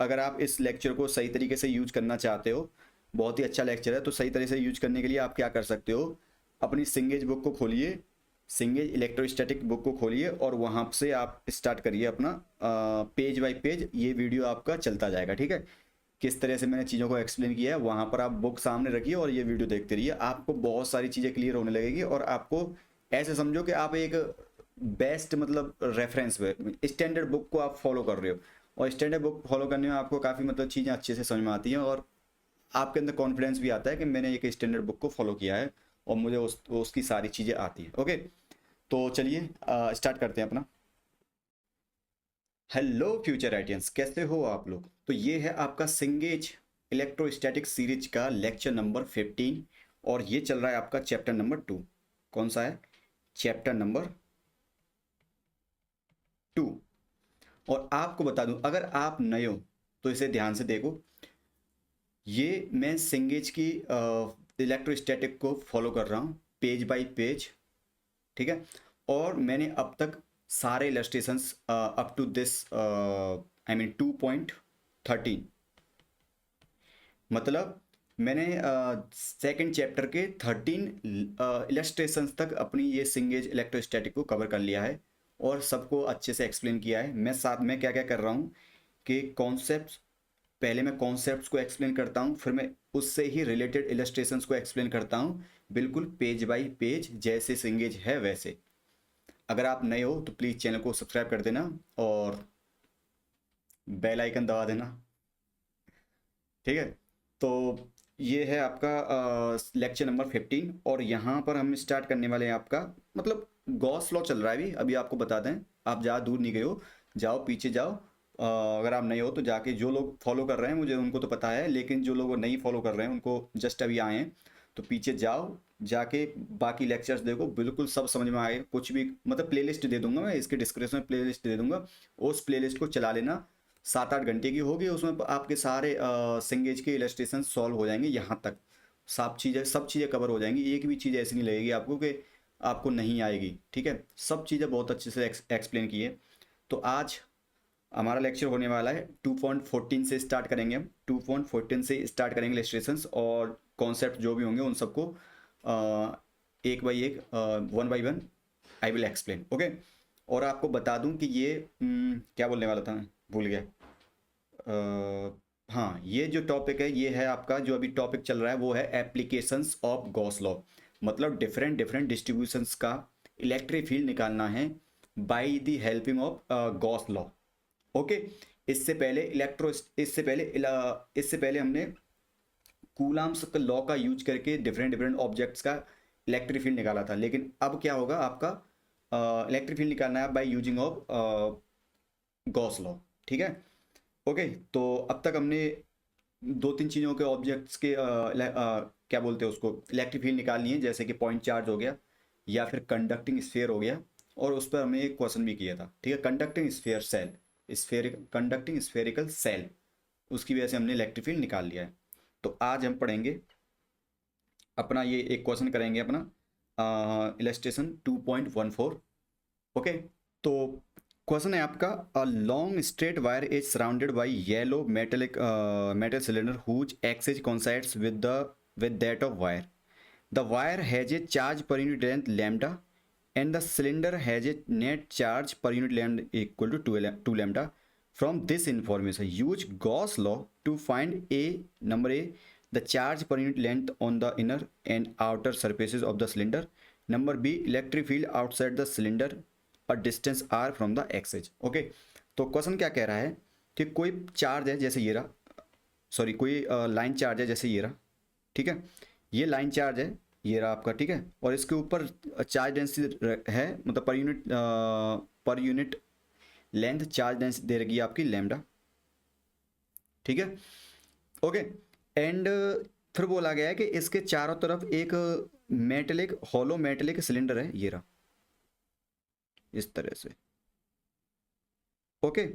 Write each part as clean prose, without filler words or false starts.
अगर आप इस लेक्चर को सही तरीके से यूज करना चाहते हो, बहुत ही अच्छा लेक्चर है, तो सही तरीके से यूज करने के लिए आप क्या कर सकते हो, अपनी सिंगेज बुक को खोलिए, सिंगेज इलेक्ट्रोस्टैटिक बुक को खोलिए और वहाँ से आप स्टार्ट करिए अपना पेज बाय पेज ये वीडियो आपका चलता जाएगा। ठीक है, किस तरह से मैंने चीज़ों को एक्सप्लेन किया है वहाँ पर आप बुक सामने रखिए और ये वीडियो देखते रहिए, आपको बहुत सारी चीज़ें क्लियर होने लगेगी और आपको ऐसे समझो कि आप एक बेस्ट मतलब रेफरेंस में स्टैंडर्ड बुक को आप फॉलो कर रहे हो, और स्टैंडर्ड बुक फॉलो करने में आपको काफ़ी मतलब चीज़ें अच्छे से समझ में आती हैं और आपके अंदर कॉन्फिडेंस भी आता है कि मैंने एक स्टैंडर्ड बुक को फॉलो किया है और मुझे उसकी सारी चीज़ें आती हैं। ओके, तो चलिए स्टार्ट करते हैं अपना। हेलो फ्यूचर आइडियंस, कैसे हो आप लोग। तो ये है आपका सिंगेज इलेक्ट्रोस्टैटिक सीरीज का लेक्चर नंबर 15 और ये चल रहा है आपका चैप्टर नंबर 2। कौन सा है? Chapter number 2। और आपको बता दूं, अगर आप नए हो तो इसे ध्यान से देखो। ये मैं सिंगेज की इलेक्ट्रोस्टैटिक को फॉलो कर रहा हूँ पेज बाय पेज। ठीक है, और मैंने अब तक सारे illustrations up to this I mean 2.13, मतलब मैंने सेकंड चैप्टर के 13 इलस्ट्रेशंस तक अपनी ये सिंगेज इलेक्ट्रोस्टैटिक को कवर कर लिया है और सबको अच्छे से एक्सप्लेन किया है। मैं साथ में क्या क्या कर रहा हूँ कि कॉन्सेप्ट्स, पहले मैं कॉन्सेप्ट्स को एक्सप्लेन करता हूँ, फिर मैं उससे ही रिलेटेड इलस्ट्रेशंस को एक्सप्लेन करता हूँ, बिल्कुल पेज बाय पेज जैसे सिंगेज है वैसे। अगर आप नए हो तो प्लीज़ चैनल को सब्सक्राइब कर देना और बेल आइकन दबा देना। ठीक है, तो ये है आपका लेक्चर नंबर 15 और यहाँ पर हम स्टार्ट करने वाले हैं आपका मतलब गॉस लॉ चल रहा है अभी अभी आपको बता दें, आप ज़्यादा दूर नहीं गए हो, जाओ पीछे जाओ। अगर आप नए हो तो जाके, जो लोग फॉलो कर रहे हैं मुझे उनको तो पता है, लेकिन जो लोग नहीं फॉलो कर रहे हैं उनको जस्ट अभी आए हैं, तो पीछे जाओ, जाके बाकी लेक्चर्स देखो, बिल्कुल सब समझ में आए। कुछ भी मतलब प्लेलिस्ट दे दूंगा मैं, इसके डिस्क्रिप्शन में प्लेलिस्ट दे दूंगा, उस प्लेलिस्ट को चला लेना। 7-8 घंटे की होगी, उसमें आपके सारे सिंगेज के इलस्ट्रेशन सॉल्व हो जाएंगे, यहाँ तक सब चीज़ें कवर हो जाएंगी, एक भी चीज़ ऐसी नहीं लगेगी आपको कि आपको नहीं आएगी। ठीक है, सब चीज़ें बहुत अच्छे से एक्सप्लेन की है। तो आज हमारा लेक्चर होने वाला है 2.14 से स्टार्ट करेंगे हम, 2.14 से स्टार्ट करेंगे इलस्ट्रेशंस और कॉन्सेप्ट जो भी होंगे उन सबको एक बाई एक, one by one I will explain. Okay, और आपको बता दूं कि ये क्या बोलने वाला था मैं भूल गया। हाँ, ये जो टॉपिक है ये है आपका, जो अभी टॉपिक चल रहा है वो है एप्लीकेशंस ऑफ गॉस लॉ, मतलब डिफरेंट डिफरेंट डिस्ट्रीब्यूशंस का इलेक्ट्रिक फील्ड निकालना है by the helping of Gauss law. Okay, इससे पहले हमने कूलाम्स लॉ का यूज करके डिफरेंट डिफरेंट ऑब्जेक्ट्स का इलेक्ट्रिक फील्ड निकाला था, लेकिन अब क्या होगा आपका, इलेक्ट्रिक फील्ड निकालना है by using of Gauss law. ठीक है, ओके, तो अब तक हमने दो तीन चीज़ों के ऑब्जेक्ट्स के क्या बोलते हैं उसको, इलेक्ट्रिक फील्ड निकालनी है, जैसे कि पॉइंट चार्ज हो गया या फिर कंडक्टिंग स्फीयर हो गया, और उस पर हमने एक क्वेश्चन भी किया था। ठीक है, conducting sphere shell, conducting spherical shell, उसकी वजह से हमने इलेक्ट्रिक फील्ड निकाल लिया है। तो आज हम पढ़ेंगे अपना ये एक क्वेश्चन करेंगे अपना इलस्ट्रेशन 2.14। ओके, तो क्वेश्चन है आपका, a long straight wire is surrounded by hollow metallic metal cylinder whose axis coincides with that of wire. The wire has a charge per unit length lambda and the cylinder has a net charge per unit length equal to 2 lambda. From this information, use Gauss law to find number A, the charge per unit length on the inner and outer surfaces of the cylinder. Number B, electric field outside the cylinder a distance r from the axis. Okay, तो question क्या कह रहा है कि कोई charge है जैसे ये रहा, सॉरी कोई लाइन चार्ज है जैसे ये रहा। ठीक है, ये लाइन चार्ज है, ये रहा आपका। ठीक है, और इसके ऊपर चार्ज डेंसिटी है, मतलब per unit length charge density दे रही है आपकी लैम्डा। ठीक है, ओके, एंड फिर बोला गया है कि इसके चारों तरफ एक मेटेलिक हॉलो मेटेलिक सिलेंडर है, ये रहा इस तरह से। ओके,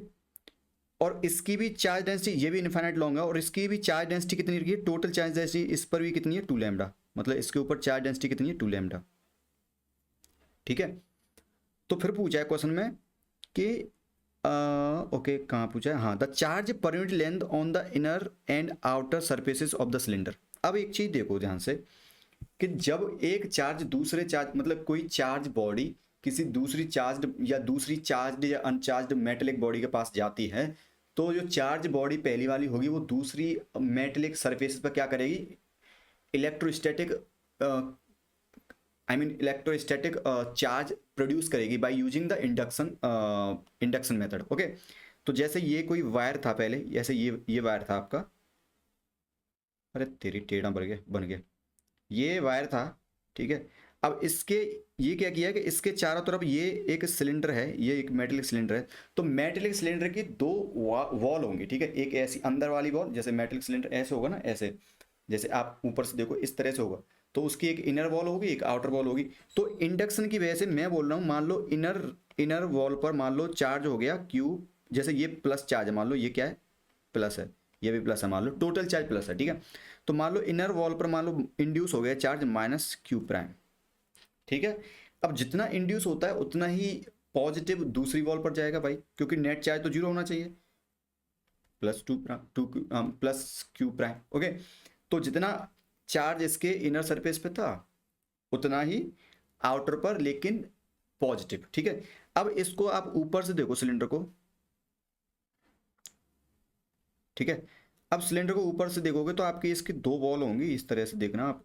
और इसकी भी चार्ज डेंसिटी, ये भी इनफाइनाइट लॉन्ग है और इसकी भी चार्ज डेंसिटी कितनी रही है, टोटल चार्ज डेंसिटी इस पर भी कितनी है, 2 लैम्डा, मतलब इसके ऊपर चार्ज डेंसिटी कितनी है, 2 लैम्डा। ठीक है, तो फिर पूछा है क्वेश्चन में कि ओके कहाँ पूछा है, हाँ, द चार्ज पर unit length on the inner and outer surfaces of the cylinder. अब एक चीज देखो ध्यान से कि जब एक चार्ज दूसरे चार्ज मतलब कोई चार्ज बॉडी किसी दूसरी चार्ज या दूसरी चार्ज या अनचार्ज मेटेलिक बॉडी के पास जाती है, तो जो चार्ज बॉडी पहली वाली होगी वो दूसरी मेटेलिक सरफेस पर क्या करेगी, electrostatic I mean electrostatic charge produce करेगी by using the induction method. Okay, तो जैसे ये कोई वायर था पहले, जैसे ये वायर था आपका, अरे तेरी टेढ़ा बन गया, ये वायर था, ठीक है। अब इसके ये क्या किया है कि इसके चारों तरफ ये एक सिलेंडर है, ये एक मेटेलिक सिलेंडर है, तो मेटेलिक सिलेंडर की दो वॉल होंगी, ठीक है। एक ऐसी अंदर वाली वॉल, जैसे मेटेलिक सिलेंडर ऐसे होगा ना, ऐसे जैसे आप ऊपर से देखो इस तरह से होगा, तो उसकी एक इनर वॉल होगी एक आउटर वॉल होगी। तो इंडक्शन की वजह से मैं बोल रहा हूँ, मान लो इनर इनर वॉल पर मान लो चार्ज हो गया क्यू, जैसे ये प्लस चार्ज है, मान लो ये क्या है, प्लस है, ये भी प्लस है, मान लो टोटल चार्ज प्लस है, ठीक है। तो मान लो इनर वॉल पर मान लो इंड्यूस हो गया चार्ज माइनस क्यू प्राइम, ठीक है। अब जितना इंड्यूस होता है उतना ही पॉजिटिव दूसरी वॉल पर जाएगा भाई, क्योंकि नेट चार्ज तो जीरो होना चाहिए, plus two plus Q prime. Okay, तो जितना चार्ज इसके इनर सरफेस पे था उतना ही आउटर पर, लेकिन पॉजिटिव, ठीक है। अब इसको आप ऊपर से देखो सिलेंडर को, ठीक है। अब सिलेंडर को ऊपर से देखोगे तो आपकी इसकी दो वॉल होंगी, इस तरह से देखना आप,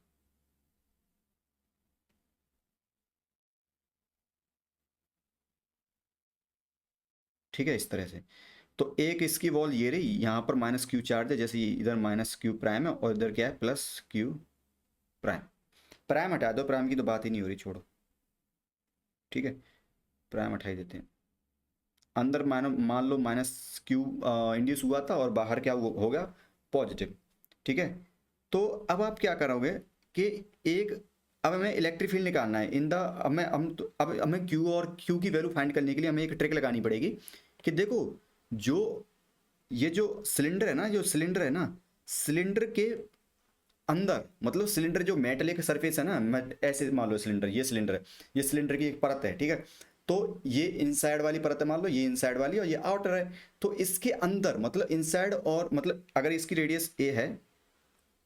ठीक है, इस तरह से। तो एक इसकी वॉल ये रही, यहाँ पर माइनस क्यू चार्ज है, जैसे इधर माइनस क्यू प्राइम है और इधर क्या है, प्लस क्यू प्राइम। प्राइम हटा दो, प्राइम की तो बात ही नहीं हो रही, छोड़ो, ठीक है, प्राइम हटा ही देते हैं। अंदर मान लो माइनस क्यू इंड्यूस हुआ था और बाहर क्या हो गया, पॉजिटिव, ठीक है। तो अब आप क्या करोगे कि एक, अब हमें इलेक्ट्रिक फील्ड निकालना है इन द, अब हमें क्यू और क्यू की वैल्यू फाइंड करने के लिए हमें एक ट्रिक लगानी पड़ेगी कि देखो, जो ये जो सिलेंडर है ना, जो सिलेंडर है ना, सिलेंडर के अंदर मतलब सिलेंडर जो मेटल सरफेस है ना, ऐसे मान लो सिलेंडर, ये सिलेंडर है, ये सिलेंडर की एक परत है, ठीक है। तो ये इनसाइड वाली परत है, मान लो ये इनसाइड वाली और ये आउटर है। तो इसके अंदर मतलब इनसाइड और मतलब अगर इसकी रेडियस ए है,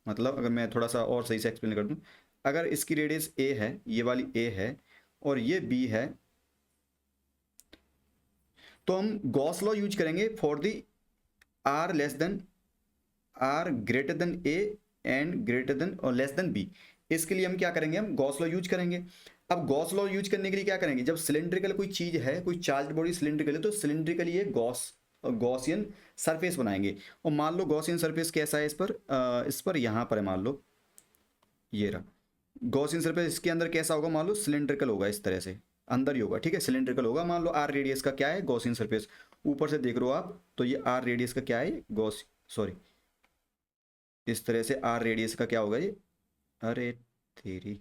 मतलब अगर मैं थोड़ा सा और सही से एक्सप्लेन कर दूं, अगर इसकी रेडियस ए है, ये वाली ए है और ये बी है, तो हम गॉस लॉ यूज करेंगे for the R less than, R greater than A and greater than और लेस देन बी। इसके लिए हम क्या करेंगे, हम गॉस लॉ यूज करेंगे। अब गॉस लॉ यूज करने के लिए क्या करेंगे, जब सिलेंड्रिकल कोई चीज है, कोई चार्ज बॉडी सिलेंड्रिकल है, तो सिलेंड्रिकली ये गॉसियन सरफेस बनाएंगे। और मान लो गॉसियन सरफेस कैसा है, इस पर यहाँ पर है, मान लो ये रहा गॉसियन सरफेस, इसके अंदर कैसा होगा, मान लो सिलेंड्रिकल होगा, इस तरह से अंदर ही होगा, ठीक है, सिलेंड्रिकल होगा। मान लो आर रेडियस का क्या है, गॉसियन सरफेस, ऊपर से देख रहे हो आप, तो ये आर रेडियस का क्या है, गॉस सॉरी, इस तरह से आर रेडियस का क्या होगा ये, अरे तेरी,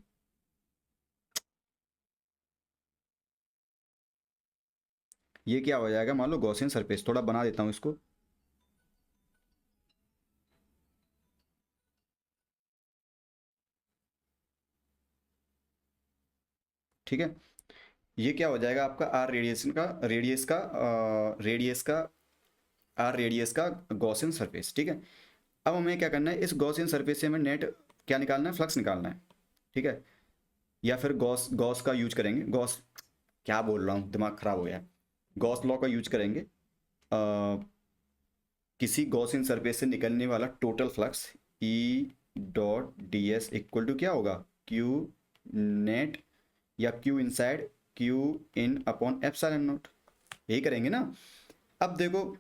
ये क्या हो जाएगा, मान लो गॉसियन सरफेस, थोड़ा बना देता हूँ इसको, ठीक है। ये क्या हो जाएगा आपका आर रेडियस का आर रेडियस का गॉसियन सरफेस, ठीक है। अब हमें क्या करना है, इस गॉसियन सरफेस से हमें नेट क्या निकालना है, फ्लक्स निकालना है, ठीक है। या फिर गॉस गॉस का यूज करेंगे, गॉस क्या बोल रहा हूँ, दिमाग खराब हो गया, गॉस लॉ का यूज करेंगे। किसी गॉसियन सरफेस से निकलने वाला total flux E dot D S equal to क्या होगा, क्यू नेट या Q inside Q in upon epsilon nought, यही करेंगे ना। अब देखो,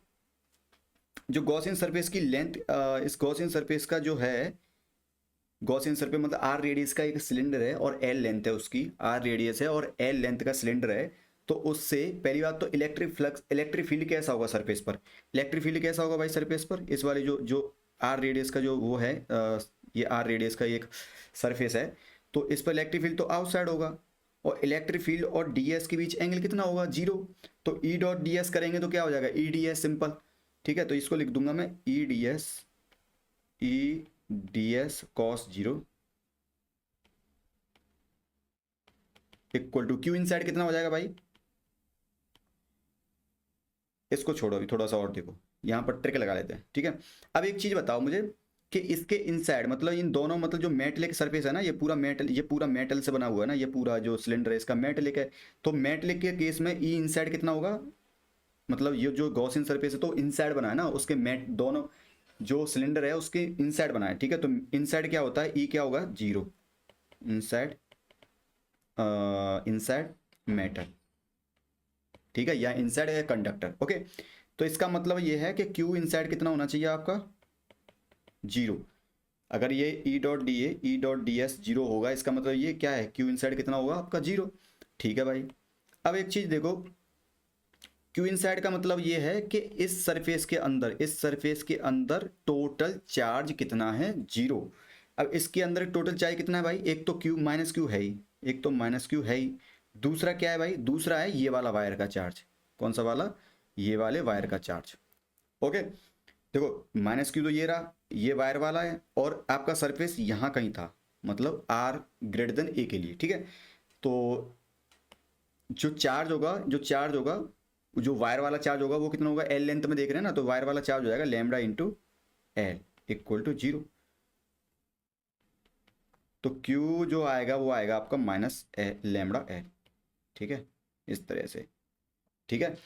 जो गॉसियन सरफेस की लेंथ, इस गॉसियन सरफेस का जो है, गॉसियन सरफेस मतलब आर रेडियस का एक सिलेंडर है और एल लेंथ है उसकी, आर रेडियस है और एल लेंथ का सिलेंडर है। तो उससे पहली बात तो इलेक्ट्रिक फ्लक्स, इलेक्ट्रिक फील्ड कैसा होगा सरफेस पर, इलेक्ट्रिक फील्ड कैसा होगा भाई सरफेस पर, इस वाली जो जो आर रेडियस का जो वो है, ये आर रेडियस का एक सरफेस है, तो इस पर इलेक्ट्रिक फील्ड तो आउटसाइड होगा। और इलेक्ट्रिक फील्ड और डी एस के बीच एंगल कितना होगा, जीरो। तो ई डॉट डी एस करेंगे तो क्या हो जाएगा, ई डी एस सिंपल, ठीक है। तो इसको लिख दूंगा मैं E D S cos zero equal to Q inside कितना हो जाएगा भाई, इसको छोड़ो अभी, थोड़ा सा और देखो, यहाँ पर ट्रिक लगा लेते हैं, ठीक है। अब एक चीज़ बताओ मुझे कि इसके इनसाइड मतलब इन दोनों मतलब जो मेटेलिक सरफेस है ना, ये पूरा मेटल, ये पूरा मेटल से बना हुआ है ना, ये पूरा जो सिलेंडर है इसका मेटेलिक है, तो मेटेलिक के केस में ई इनसाइड कितना होगा, मतलब ये जो गॉसियन सरफेस है तो इनसाइड बना है ना, उसके मेट दोनों जो सिलेंडर है उसके इनसाइड बना है, ठीक है। तो इनसाइड क्या होता है, ई क्या होगा, जीरो, इनसाइड इनसाइड मेटल, ठीक है, या इनसाइड है कंडक्टर, ओके। तो इसका मतलब ये है कि क्यू इनसाइड कितना होना चाहिए आपका, जीरो। अगर ये ई dot D A E dot D S zero होगा, इसका मतलब ये क्या है, क्यू इनसाइड कितना होगा आपका, जीरो, ठीक है भाई। अब एक चीज़ देखो, क्यू इनसाइड का मतलब ये है कि इस सरफेस के अंदर, इस सरफेस के अंदर टोटल चार्ज कितना है, जीरो। अब इसके अंदर टोटल चार्ज कितना है भाई, एक तो क्यू माइनस क्यू है ही, एक तो माइनस क्यू है ही, दूसरा क्या है भाई, दूसरा है ये वाला वायर का चार्ज, कौन सा वाला, ये वाले वायर का चार्ज, ओके। देखो माइनस क्यू तो ये रहा, ये वायर वाला है, और आपका सरफेस यहाँ कहीं था, मतलब आर ग्रेटर देन ए के लिए, ठीक है। तो जो चार्ज होगा, जो वायर वाला चार्ज होगा वो कितना होगा, एल लेंथ में देख रहे हैं ना, तो वायर वाला चार्ज हो जाएगा lambda into L equal to zero. तो क्यू जो आएगा वो आएगा आपका माइनस लैम्डा एल, ठीक है, इस तरह से, ठीक है।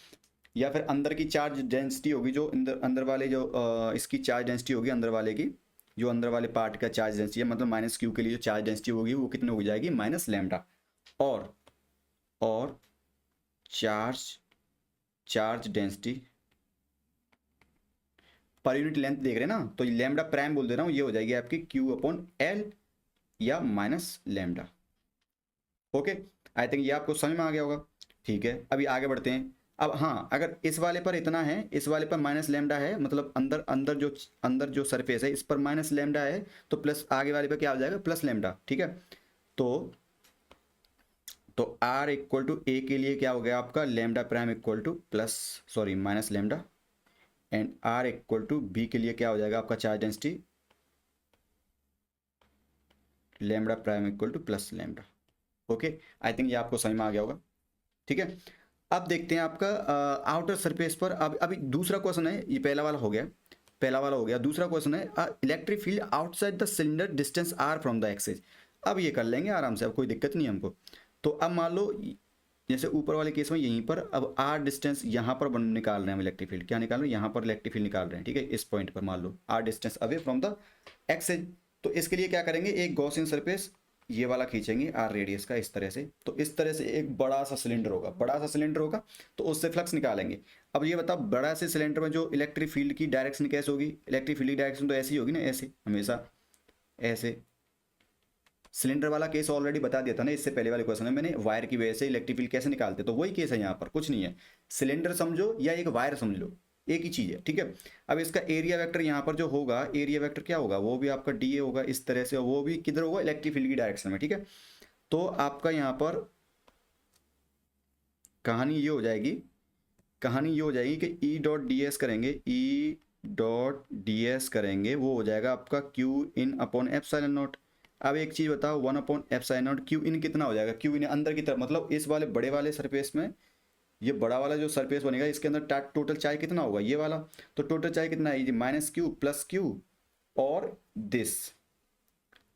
या फिर अंदर की चार्ज डेंसिटी होगी, जो अंदर अंदर वाले जो इसकी चार्ज डेंसिटी होगी अंदर वाले की, जो अंदर वाले पार्ट का चार्ज डेंसिटी है, मतलब माइनस क्यू के लिए जो चार्ज डेंसिटी होगी वो कितनी हो जाएगी, माइनस लैम्डा। और चार्ज चार्ज डेंसिटी पर यूनिट लेंथ देख रहे हैं ना, तो लैम्डा प्राइम बोल दे रहा हूँ, ये हो जाएगी आपकी क्यू अपॉन एल या minus lambda, okay. I think ये आपको समझ में आ गया होगा, ठीक है। अभी आगे बढ़ते हैं। अब हाँ, अगर इस वाले पर इतना है, इस वाले पर माइनस लैम्डा है, मतलब अंदर अंदर जो सरफेस है इस पर माइनस लैम्डा है, तो प्लस आगे वाले पर क्या हो जाएगा, प्लस लैम्डा, ठीक है। तो आर इक्वल टू ए के लिए क्या हो गया आपका, lambda prime equal to plus, sorry minus lambda, and R equal to B के लिए क्या हो जाएगा आपका charge density, lambda prime equal to plus lambda, okay. I think ये आपको समझ में आ गया होगा, ठीक है। अब देखते हैं आपका आउटर सरफेस पर, अब अभी दूसरा क्वेश्चन है, ये पहला वाला हो गया, दूसरा क्वेश्चन है, electric field outside the cylinder distance R from the axis. अब ये कर लेंगे आराम से, अब कोई दिक्कत नहीं है हमको। तो अब मान लो जैसे ऊपर वाले केस में यहीं पर अब आर डिस्टेंस यहाँ पर निकाल रहे हैं हम इलेक्ट्रिक फील्ड, क्या निकाल रहे हैं, यहाँ पर इलेक्ट्रिक फील्ड निकाल रहे हैं, ठीक है। इस पॉइंट पर मान लो R distance away from the axis, तो इसके लिए क्या करेंगे, एक गॉसियन सरफेस ये वाला खींचेंगे आर रेडियस का, इस तरह से। तो इस तरह से एक बड़ा सा सिलेंडर होगा, तो उससे फ्लक्स निकालेंगे। अब ये बताओ, बड़ा से सिलेंडर में जो इलेक्ट्रिक फील्ड की डायरेक्शन कैसे होगी, इलेक्ट्रिक फील्ड की डायरेक्शन तो ऐसी होगी ना, ऐसे, हमेशा ऐसे। सिलेंडर वाला केस ऑलरेडी बता दिया था ना, इससे पहले वाले क्वेश्चन में मैंने, वायर की वजह से इलेक्ट्रिक फील्ड कैसे निकालते, तो वही केस है यहाँ पर, कुछ नहीं है। सिलेंडर समझो या एक वायर समझ लो, एक ही चीज़ है, ठीक है। अब इसका एरिया वेक्टर यहाँ पर जो होगा, एरिया वेक्टर क्या होगा, वो भी आपका डी ए होगा इस तरह से, वो भी किधर होगा, इलेक्ट्रिक फील्ड की डायरेक्शन में, ठीक है। तो आपका यहाँ पर कहानी ये हो जाएगी कि ई डॉट डी एस करेंगे, वो हो जाएगा आपका Q in upon epsilon naught. अब एक चीज़ बताओ, 1 upon epsilon not, Q in कितना हो जाएगा, क्यू इन अंदर की तरफ, मतलब इस वाले बड़े वाले सरफेस में, ये बड़ा वाला जो सरफेस बनेगा इसके अंदर टोटल चार्ज कितना होगा, ये वाला। तो टोटल चार्ज कितना है, माइनस क्यू प्लस क्यू और दिस।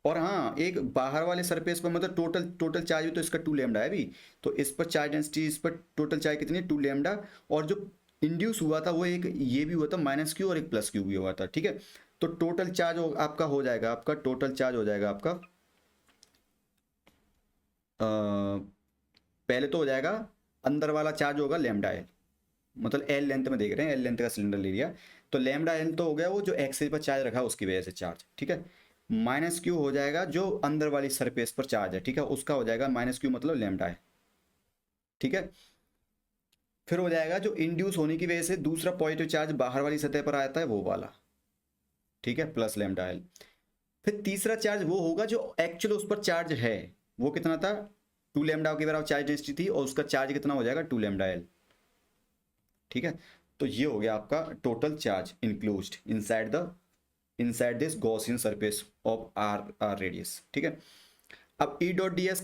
और हाँ, एक बाहर वाले सरफेस पर मतलब टोटल चार्ज भी तो इसका 2 लैम्डा है अभी, तो इस पर चार्ज डेंसिटी, इस पर टोटल चार्ज कितनी है, 2 लैम्डा। और जो इंड्यूस हुआ था वो एक ये भी हुआ था माइनस क्यू और एक प्लस क्यू भी हुआ था, ठीक है। तो टोटल चार्ज आपका हो जाएगा, आपका पहले तो हो जाएगा, अंदर वाला चार्ज होगा लैम्डा एल, मतलब एल लेंथ में देख रहे हैं, एल लेंथ का सिलेंडर ले लिया, तो लैम्डा एल तो हो गया वो जो एक्सिस पर चार्ज रखा उसकी वजह से चार्ज, ठीक है। माइनस क्यू हो जाएगा जो अंदर वाली सरफेस पर चार्ज है, ठीक है, उसका हो जाएगा माइनस क्यू, मतलब लैम्डा है, ठीक है। फिर हो जाएगा जो इंड्यूस होने की वजह से दूसरा पॉजिटिव चार्ज बाहर वाली सतह पर आता है वो वाला, ठीक है, प्लस लैम्डा एल। फिर तीसरा चार्ज वो होगा जो एक्चुअल उस पर चार्ज है, वो कितना था, 2 लैम्डा के बराबर चार्ज डेंसिटी थी, और उसका चार्ज कितना हो जाएगा, 2 लैम्डा एल, ठीक है। तो ये हो गया आपका total charge included inside this Gaussian surface of R radius, ठीक है। अब ई डॉट डी एस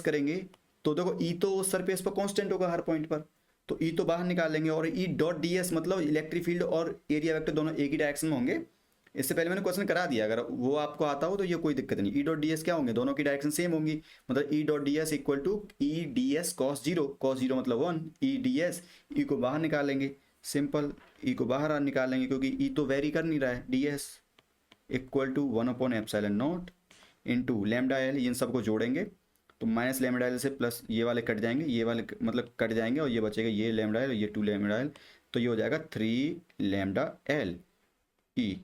करेंगे, तो देखो ई तो उस सरफेस पर कांस्टेंट होगा हर पॉइंट पर, तो ई तो बाहर निकाल लेंगे, और ई डॉट डी एस मतलब इलेक्ट्रिक फील्ड और एरिया वेक्टर दोनों एक ही डायरेक्शन में होंगे। इससे पहले मैंने क्वेश्चन करा दिया, अगर वो आपको आता हो तो ये कोई दिक्कत नहीं। ई डॉट डी एस क्या होंगे, दोनों की डायरेक्शन सेम होंगी, मतलब E dot D S equal to E D S cos zero, cos zero मतलब 1, ई डी एस, ई को बाहर निकालेंगे, सिंपल, ई को बाहर निकालेंगे क्योंकि ई तो वेरी कर नहीं रहा है, D S equal to epsilon naught into lambda L, इन सबको जोड़ेंगे तो माइनस लेमडा एल से प्लस ये वाले कट जाएंगे, ये वाले मतलब कट जाएंगे, और ये बचेगा ये लेमडा एल, ये 2 लेमडा एल, तो ये हो जाएगा 3 लेमडा एल ई।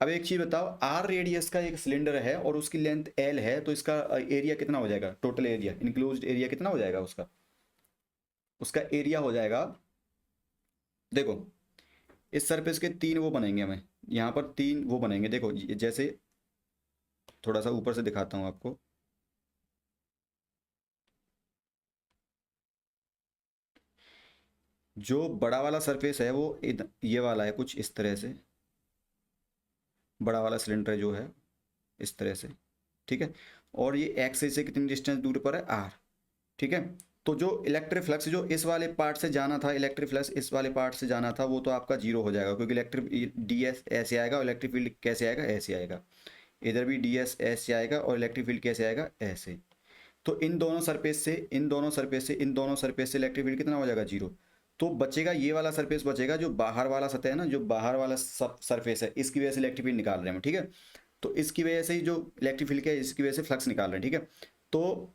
अब एक चीज़ बताओ, आर रेडियस का एक सिलेंडर है और उसकी लेंथ एल है, तो इसका एरिया कितना हो जाएगा, टोटल एरिया इंक्लूज्ड एरिया कितना हो जाएगा उसका, उसका एरिया हो जाएगा, देखो इस सरफेस के 3 वो बनेंगे, हमें यहाँ पर 3 वो बनेंगे, देखो जैसे थोड़ा सा ऊपर से दिखाता हूँ आपको, जो बड़ा वाला सरफेस है वो ये वाला है कुछ इस तरह से, बड़ा वाला सिलेंडर जो है इस तरह से, ठीक है, और ये एक्स से कितनी डिस्टेंस दूर पर है, आर, ठीक है। तो जो इलेक्ट्रिक फ्लक्स जो इस वाले पार्ट से जाना था, इलेक्ट्रिक फ्लक्स इस वाले पार्ट से जाना था, वो तो आपका जीरो हो जाएगा, क्योंकि इलेक्ट्रिक डी एस ऐसे आएगा और इलेक्ट्रिक फील्ड कैसे आएगा, ऐसे आएगा, इधर भी डी एस ऐसे आएगा और इलेक्ट्रिक फील्ड कैसे आएगा, ऐसे। तो इन दोनों सरफेस से इन दोनों सरफेस से इन दोनों सरफेस से इलेक्ट्रिक फील्ड कितना हो जाएगा, जीरो। तो बचेगा ये वाला सरफेस बचेगा, जो बाहर वाला सतह है ना, जो बाहर वाला सरफेस है, इसकी वजह से इलेक्ट्रिक फील्ड निकाल रहे हैं, ठीक है। तो इसकी वजह से ही जो इलेक्ट्रिक फील्ड है, इसकी वजह से फ्लक्स निकाल रहे हैं, ठीक है। तो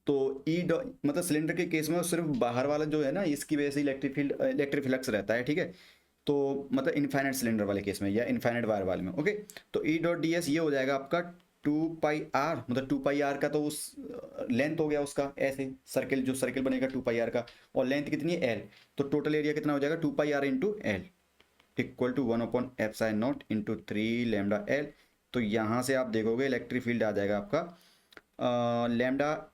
तो ई मतलब सिलेंडर के केस में सिर्फ बाहर वाला जो है ना, इसकी वजह से इलेक्ट्रिक फील्ड इलेक्ट्रिक फ्लक्स रहता है, ठीक है। तो मतलब इनफाइनाइट सिलेंडर वाले केस में या इनफाइनाइट वायर वाले में, ओके। तो ई डॉट डी एस ये हो जाएगा आपका 2πr, मतलब 2πr का तो उस लेंथ हो गया उसका, ऐसे सर्किल जो सर्किल बनेगा 2πr का, और लेंथ कितनी है एल, तो टोटल एरिया कितना हो जाएगा 2πr into L equal to epsilon naught into 3 lambda L. तो यहाँ से आप देखोगे इलेक्ट्रिक फील्ड आ जाएगा आपका लेमडा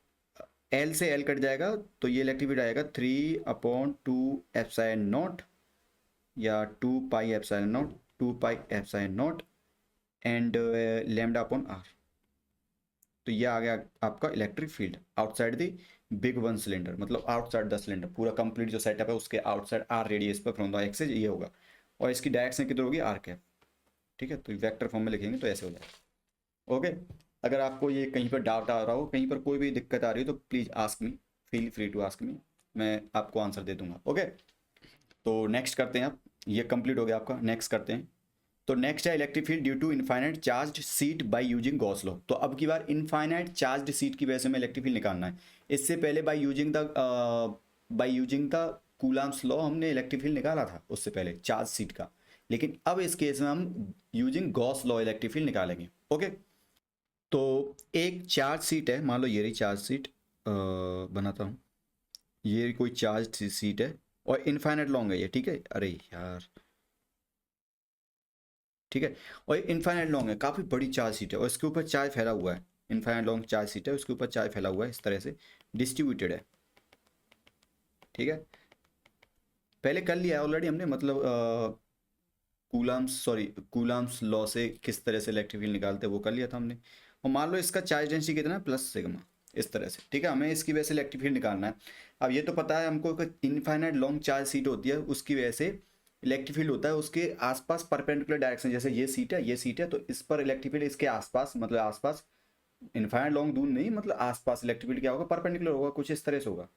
एल से एल कट जाएगा, तो ये इलेक्ट्रिक फील्ड आएगा 3/2 एप्सिलॉन नॉट या epsilon naught, epsilon naught and lambda upon R. तो ये आ गया आपका electric field outside the big one cylinder, मतलब आउटसाइड द सिलेंडर, पूरा कंप्लीट जो सेटअप है उसके आउटसाइड आर रेडियस पर फ्रॉम द एक्सिस ये होगा, और इसकी डायरेक्शन किधर होगी, आर कैप, ठीक है। तो वेक्टर फॉर्म में लिखेंगे तो ऐसे हो जाएगा, ओके। अगर आपको ये कहीं पर डाउट आ रहा हो, कहीं पर कोई भी दिक्कत आ रही हो, तो please ask me, feel free to ask me, मैं आपको आंसर दे दूंगा, ओके। तो नेक्स्ट करते हैं, आप ये कंप्लीट हो गया आपका, नेक्स्ट करते हैं। तो नेक्स्ट है electric field due to infinite charge sheet by using Gauss law. तो अब की बार इनफाइनाइट चार्ज सीट की वजह से हमें इलेक्ट्रिक फील्ड निकालना है। इससे पहले bye using the Coulomb's law हमने इलेक्ट्रिक फील्ड निकाला था उससे पहले चार्ज सीट का, लेकिन अब इस केस में हम using Gauss law electric field निकालेंगे, ओके। तो एक चार्ज सीट है, मान लो ये रही चार्ज सीट, बनाता हूँ, ये कोई चार्ज सीट है और इनफाइनाइट लॉन्ग है ये, ठीक है, अरे यार, ठीक है, और इनफाइनाइट लॉन्ग है, काफ़ी बड़ी चार्ज सीट है और इसके ऊपर चार्ज फैला हुआ है, इनफाइनाइट लॉन्ग चार्ज सीट है, उसके ऊपर चार्ज फैला हुआ है, इस तरह से डिस्ट्रीब्यूटेड है, ठीक है। पहले कर लिया है ऑलरेडी हमने, मतलब कूलम्स लॉ से किस तरह से इलेक्ट्रिक फील्ड निकालते हैं वो कर लिया था हमने। और मान लो इसका चार्ज डेंसिटी कितना है, प्लस सिग्मा, इस तरह से, ठीक है। हमें इसकी वजह से इलेक्ट्रिक फील्ड निकालना है। अब ये तो पता है हमको कि इनफाइनाइट लॉन्ग चार्ज सीट होती है, उसकी वजह से इलेक्ट्रिक फील्ड होता है उसके आसपास परपेंडिकुलर डायरेक्शन, जैसे ये सीट है, ये सीट है, तो इस पर इलेक्ट्रिक फील्ड इसके आसपास, मतलब आसपास, इनफाइनाइट लॉन्ग दूर नहीं, मतलब आसपास इलेक्ट्रिक फील्ड क्या होगा, परपेंडिकुलर होगा, कुछ इस तरह से होगा,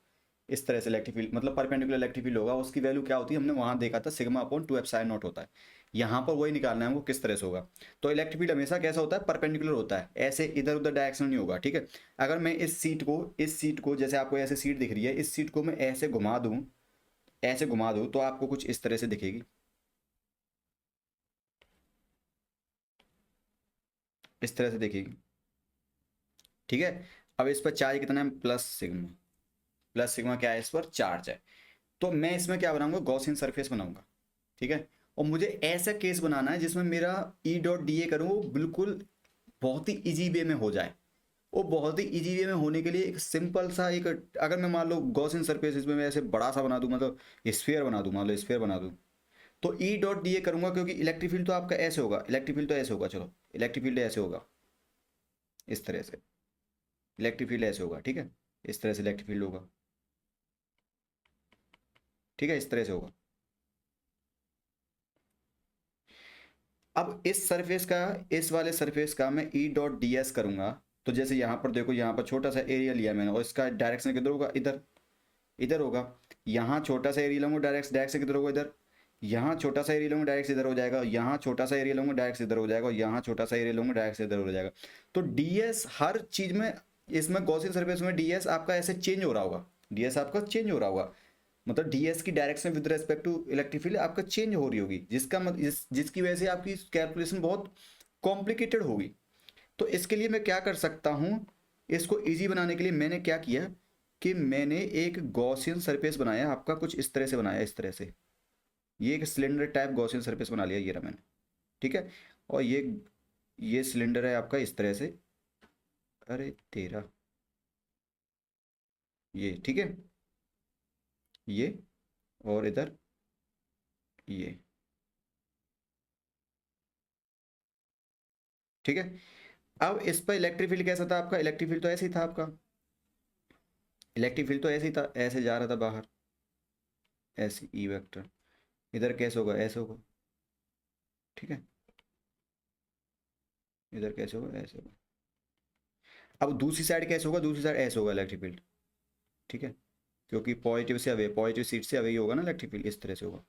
इस तरह से इलेक्ट्रिक फील्ड मतलब परपेंडिकुलर इलेक्ट्रिक फील्ड होगा। उसकी वैल्यू क्या होती है, हमने वहां देखा था सिग्मा अपॉन 2 एप्सिलॉन नॉट होता है, यहाँ पर वही निकालना है हमको किस तरह से होगा। तो इलेक्ट्रिक फील्ड हमेशा कैसा होता है, परपेंडिकुलर होता है, ऐसे इधर उधर डायरेक्शन नहीं होगा, ठीक है। अगर मैं इस सीट को जैसे आपको ऐसे सीट दिख रही है, इस सीट को मैं ऐसे घुमा दूं, ऐसे घुमा दूं, तो आपको कुछ इस तरह से दिखेगी, इस तरह से दिखेगी, ठीक है। अब इस पर चार्ज कितना है, प्लस सिग्मा, प्लस सिग्मा क्या है, इस पर चार्ज है। तो मैं इसमें क्या बनाऊंगा, गॉसियन सरफेस बनाऊंगा, ठीक है। और मुझे ऐसा केस बनाना है जिसमें मेरा ई डॉट डी ए करूँ वो बिल्कुल बहुत ही इजी वे में हो जाए। वो बहुत ही इजी वे में होने के लिए एक सिंपल सा एक, अगर मैं मान लो गॉसियन सरफेस इसमें मैं ऐसे बड़ा सा बना दूं, मतलब स्फीयर बना दूं, मान लो स्फीयर बना दूं, तो ई डॉट डी ए करूंगा, क्योंकि इलेक्ट्रिक फील्ड तो आपका ऐसे होगा, इलेक्ट्रिक फील्ड तो ऐसे होगा, चलो इलेक्ट्रिक फील्ड ऐसे होगा, इस तरह से इलेक्ट्रिक फील्ड ऐसे होगा, ठीक है, इस तरह से इलेक्ट्रिक फील्ड होगा, ठीक है, इस तरह से होगा। अब इस सरफेस का, इस वाले सरफेस का मैं ई डॉट डी एस करूँगा, तो जैसे यहाँ पर देखो, यहाँ पर छोटा सा एरिया लिया मैंने और इसका डायरेक्शन किधर होगा, इधर, इधर होगा। यहाँ छोटा सा एरिया लूँगा, डायरेक्शन किधर होगा, इधर। यहाँ छोटा सा एरिया लूँगा, डायरेक्ट इधर हो जाएगा। यहाँ छोटा सा एरिया लूँगा, डायरेक्ट इधर हो जाएगा। और यहाँ छोटा सा एरिया लूँगा, डायरेक्ट इधर हो जाएगा। तो डी एस हर चीज़ में, इसमें गॉसियन सरफेस में डी एस आपका ऐसे चेंज हो रहा होगा, डी एस आपका चेंज हो रहा होगा। मतलब डीएस की direction with respect to electric field आपका चेंज हो रही होगी, जिसका जिसकी वजह से आपकी कैलकुलेशन बहुत कॉम्प्लिकेटेड होगी। तो इसके लिए मैं क्या कर सकता हूँ, इसको इजी बनाने के लिए मैंने क्या किया कि मैंने एक गॉसियन सरफेस बनाया आपका, कुछ इस तरह से बनाया, इस तरह से। ये एक सिलेंडर टाइप गॉसियन सरफेस बना लिया, ये रहा मैंने, ठीक है। और ये सिलेंडर है आपका इस तरह से, अरे तेरा, ये ठीक है, ये, और इधर ये, ठीक है। अब इस पर इलेक्ट्रिक फील्ड कैसा था आपका, इलेक्ट्रिक फील्ड तो ऐसे ही था आपका, इलेक्ट्रिक फील्ड तो ऐसे ही था, ऐसे जा रहा था बाहर, ऐसे ई वेक्टर। इधर कैसे होगा, ऐसे होगा, ठीक है। इधर कैसे होगा, ऐसे होगा। अब दूसरी साइड कैसे होगा, दूसरी साइड ऐसे होगा इलेक्ट्रिक फील्ड, ठीक है। क्योंकि पॉजिटिव से अवे, पॉजिटिव सीट से अवे ही होगा ना इलेक्ट्रिक फील्ड, इस तरह से होगा,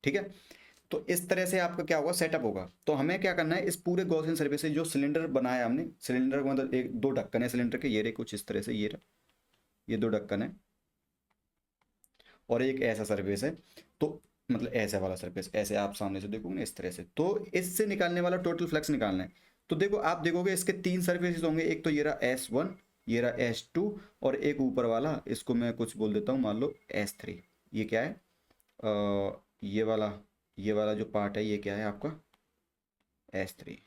ठीक है। तो इस तरह से आपका क्या होगा, सेटअप होगा। तो हमें क्या करना है, इस पूरे गॉसियन सरफेस से जो सिलेंडर बनाया हमने, सिलेंडर का मतलब एक दो ढक्कन है सिलेंडर के, ये रहे कुछ इस तरह से, ये रहा, ये दो ढक्कन है, और एक ऐसा सरफेस है। तो मतलब ऐसा वाला सरफेस, ऐसे आप सामने से देखोगे ना, इस तरह से। तो इससे निकालने वाला टोटल फ्लक्स निकालना है। तो देखो आप देखोगे इसके तीन सरफेसेस होंगे, एक तो ये रहा S1, ये रहा S2, और एक ऊपर वाला, इसको मैं कुछ बोल देता हूँ, मान लो S3। ये क्या है, ये वाला, ये वाला जो पार्ट है, ये क्या है आपका S3,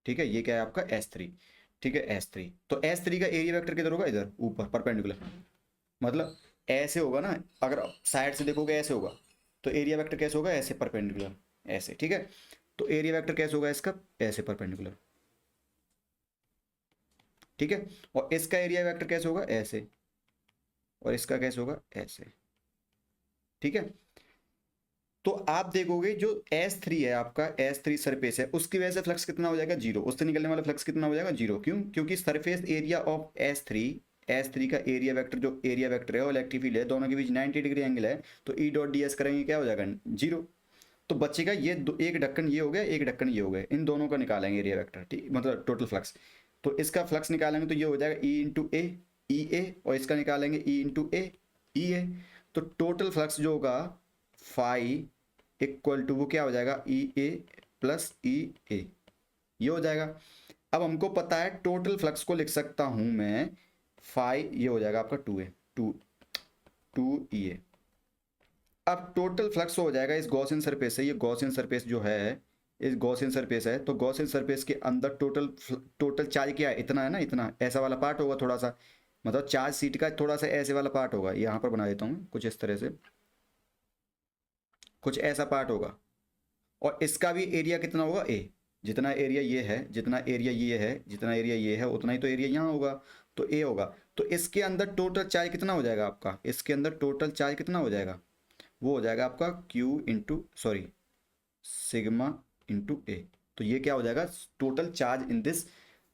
ठीक है। ये क्या है आपका S3, ठीक है, S3। तो S3 का एरिया वेक्टर किधर होगा, इधर ऊपर परपेंडिकुलर, मतलब ऐसे होगा ना। अगर साइड से देखोगे ऐसे होगा, तो एरिया वेक्टर कैसे होगा, ऐसे परपेंडिकुलर, ऐसे, ठीक है। तो एरिया वेक्टर कैसे होगा इसका, ऐसे परपेंडिकुलर, ठीक है। और इसका एरिया वेक्टर कैसे होगा, ऐसे, और इसका कैसे होगा, ऐसे, ठीक है। तो आप देखोगे जो S3 है आपका, S3 सरफेस है, उसकी वजह से फ्लक्स कितना हो जाएगा, जीरो। उससे निकलने वाला फ्लक्स कितना हो जाएगा, जीरो। क्यों, क्योंकि सरफेस एरिया ऑफ S3 का एरिया वेक्टर, जो एरिया वेक्टर है और इलेक्ट्रिक फील्ड है, दोनों के बीच 90 डिग्री एंगल है। तो ई डॉट डी एस करेंगे, क्या हो जाएगा, जीरो। तो बचेगा ये एक ढक्कन ये हो गया, एक ढक्कन ये हो गया, इन दोनों का निकालेंगे एरिया वेक्टर, ठीक, मतलब टोटल फ्लक्स। तो इसका फ्लक्स निकालेंगे तो ये हो जाएगा ई इंटू ए, ई ए, और इसका निकालेंगे ई इंटू ए, ई ए। तो टोटल फ्लक्स जो होगा फाई इक्वल टू, वो क्या हो जाएगा, ई ए प्लस ई ए, ये हो जाएगा। अब हमको पता है टोटल फ्लक्स को लिख सकता हूं मैं, फाई, ये हो जाएगा आपका टू ए, टू टू ई ए। अब टोटल फ्लक्स हो जाएगा इस गॉसियन सरफेस से, ये गॉसियन सरफेस जो है, इस गॉसियन सरफेस है, तो गॉसियन सरफेस के अंदर टोटल टोटल चार्ज क्या है, इतना है ना, इतना ऐसा वाला पार्ट होगा थोड़ा सा, मतलब चार्ज सीट का थोड़ा सा ऐसे वाला पार्ट होगा, यहाँ पर बना देता हूँ कुछ इस तरह से, कुछ ऐसा पार्ट होगा। और इसका भी एरिया कितना होगा, ए। जितना एरिया ये है, जितना एरिया ये है, जितना एरिया ये है, उतना ही तो एरिया यहाँ होगा, तो ए होगा। तो इसके अंदर टोटल चार्ज कितना हो जाएगा आपका, इसके अंदर टोटल चार्ज कितना हो जाएगा, वो हो जाएगा आपका Q into, sorry, sigma into A. तो ये क्या हो जाएगा, total charge in this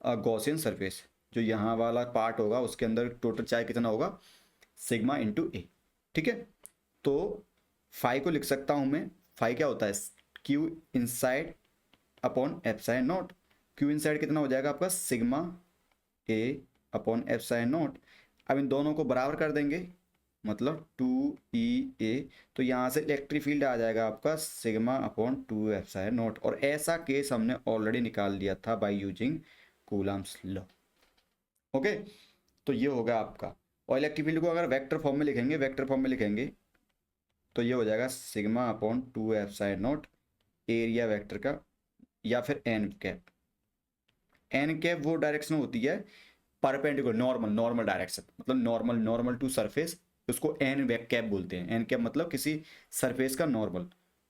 Gaussian surface, जो यहाँ वाला पार्ट होगा उसके अंदर टोटल चार्ज कितना होगा, सिग्मा इंटू ए, ठीक है। तो फाई को लिख सकता हूँ मैं, फाई क्या होता है, Q inside upon एप्साइन not. Q inside कितना हो जाएगा आपका, सिग्मा ए अपॉन एप्साइन नॉट। अब इन दोनों को बराबर कर देंगे, मतलब टू ई ए, तो यहाँ से इलेक्ट्रिक फील्ड आ जाएगा आपका sigma upon two epsilon naught. और ऐसा केस हमने ऑलरेडी निकाल लिया था by using Coulomb's law, okay. तो ये होगा आपका। और इलेक्ट्रिक फील्ड को अगर वेक्टर फॉर्म में लिखेंगे, वेक्टर फॉर्म में लिखेंगे, तो ये हो जाएगा sigma upon two epsilon not area vector का, या फिर एन कैप। एन कैप वो डायरेक्शन होती है परपेंडिकुलर, नॉर्मल, नॉर्मल डायरेक्शन, मतलब नॉर्मल, नॉर्मल टू सरफेस, उसको एन कैप बोलते हैं। एन कैप मतलब किसी सरफेस का नॉर्मल।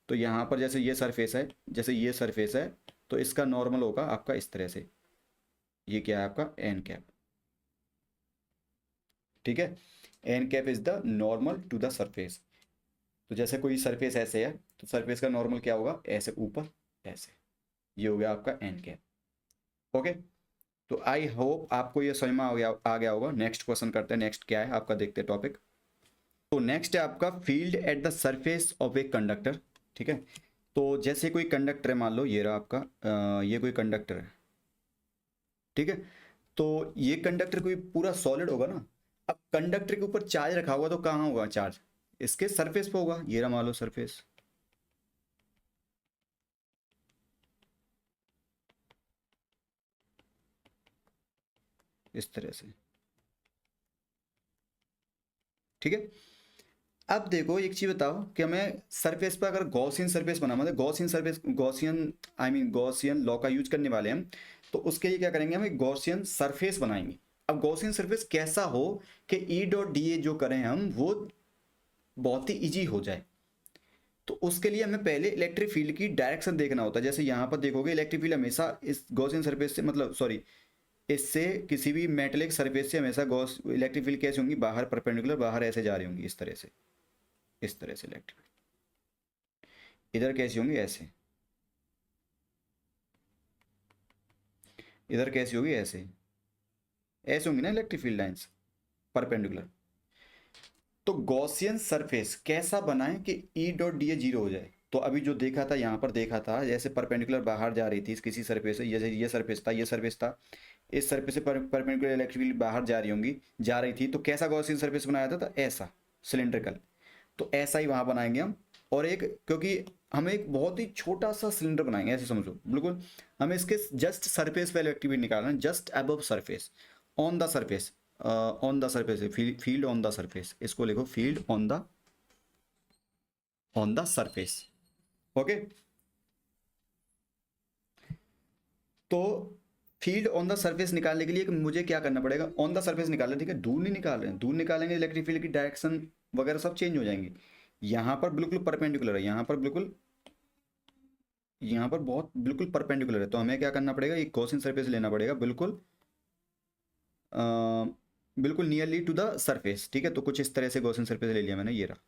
तो यहाँ पर जैसे ये सरफेस है, जैसे ये सरफेस है, तो इसका नॉर्मल होगा आपका इस तरह से, ये क्या है आपका एन कैप, ठीक है, N cap is the normal to the surface. तो जैसे कोई सरफेस ऐसे है तो सरफेस का नॉर्मल क्या होगा, ऐसे ऊपर ऐसे, ये हो गया आपका एन कैप। ओके, तो आई होप आपको ये समझ में आ गया होगा। नेक्स्ट क्वेश्चन करते हैं, नेक्स्ट क्या है आपका, देखते हैं टॉपिक। तो नेक्स्ट है आपका field at the surface of a conductor. ठीक है, तो जैसे कोई कंडक्टर है, मान लो ये रहा आपका ये कोई कंडक्टर है। ठीक है, तो ये कंडक्टर कोई पूरा सॉलिड होगा ना। अब कंडक्टर के ऊपर चार्ज रखा होगा तो कहाँ होगा चार्ज, इसके सरफेस पे होगा। ये रहा मान लो सरफेस, इस तरह से। ठीक है, अब देखो एक चीज बताओ कि हमें सरफेस पर अगर गॉसियन सरफेस बना, मतलब Gaussian surface, Gaussian I mean Gaussian law का यूज करने वाले हम, तो उसके लिए क्या करेंगे, हम एक गॉसियन सरफेस बनाएंगे। अब गॉसियन सरफेस कैसा हो कि ई डॉट डी ए जो करें हम वो बहुत ही इजी हो जाए। तो उसके लिए हमें पहले इलेक्ट्रिक फील्ड की डायरेक्शन देखना होता है। जैसे यहाँ पर देखोगे इलेक्ट्रिक फील्ड हमेशा इस गॉसियन सरफेस से, मतलब सॉरी, इससे किसी भी मेटेलिक सरफेस से हमेशा गॉस इलेक्ट्रिक फील्ड कैसे होंगी, बाहर परपेंडिकुलर, बाहर ऐसे जा रही होंगी इस तरह से, इस तरह से इलेक्ट्रिक, इधर कैसी होंगी ऐसे, इधर कैसी होगी ऐसे, ऐसे होंगी ना इलेक्ट्रिक फील्ड लाइंस परपेंडिकुलर। तो गॉसियन सरफेस कैसा बनाएं कि ई डॉट डी ए जीरो हो जाए। तो अभी जो देखा था यहाँ पर देखा था, जैसे परपेंडिकुलर बाहर जा रही थी किसी सरफेस से, जैसे ये सरफेस था, ये सरफेस था, इस सरफेस से परपेंडिकुलर इलेक्ट्रिक फील्ड बाहर जा रही होंगी, जा रही थी, तो कैसा गॉसियन सरफेस बनाया था, तो ऐसा सिलेंड्रिकल। तो ऐसा ही वहाँ बनाएंगे हम। और एक, क्योंकि हमें एक बहुत ही छोटा सा सिलेंडर बनाएंगे, ऐसे समझो बिल्कुल, हमें इसके जस्ट सरफेस पे इलेक्ट्रिक फील्ड निकालना है, just above surface, on the surface, on the surface, field on the surface, इसको लिखो field on the surface. Okay, तो फील्ड ऑन द सरफेस निकालने के लिए मुझे क्या करना पड़ेगा, ऑन द सरफेस निकालना, ठीक है, दूर नहीं निकाल रहे हैं, दूर निकालेंगे इलेक्ट्रिक फील्ड की डायरेक्शन वगैरह सब चेंज हो जाएंगे। यहाँ पर बिल्कुल परपेंडिकुलर है, यहाँ पर बिल्कुल, यहाँ पर बहुत बिल्कुल परपेंडिकुलर है, तो हमें क्या करना पड़ेगा, एक गॉसियन सरफेस लेना पड़ेगा बिल्कुल बिल्कुल नियरली टू द सरफेस। ठीक है, तो कुछ इस तरह से गॉसियन सरफेस ले लिया मैंने, ये रहा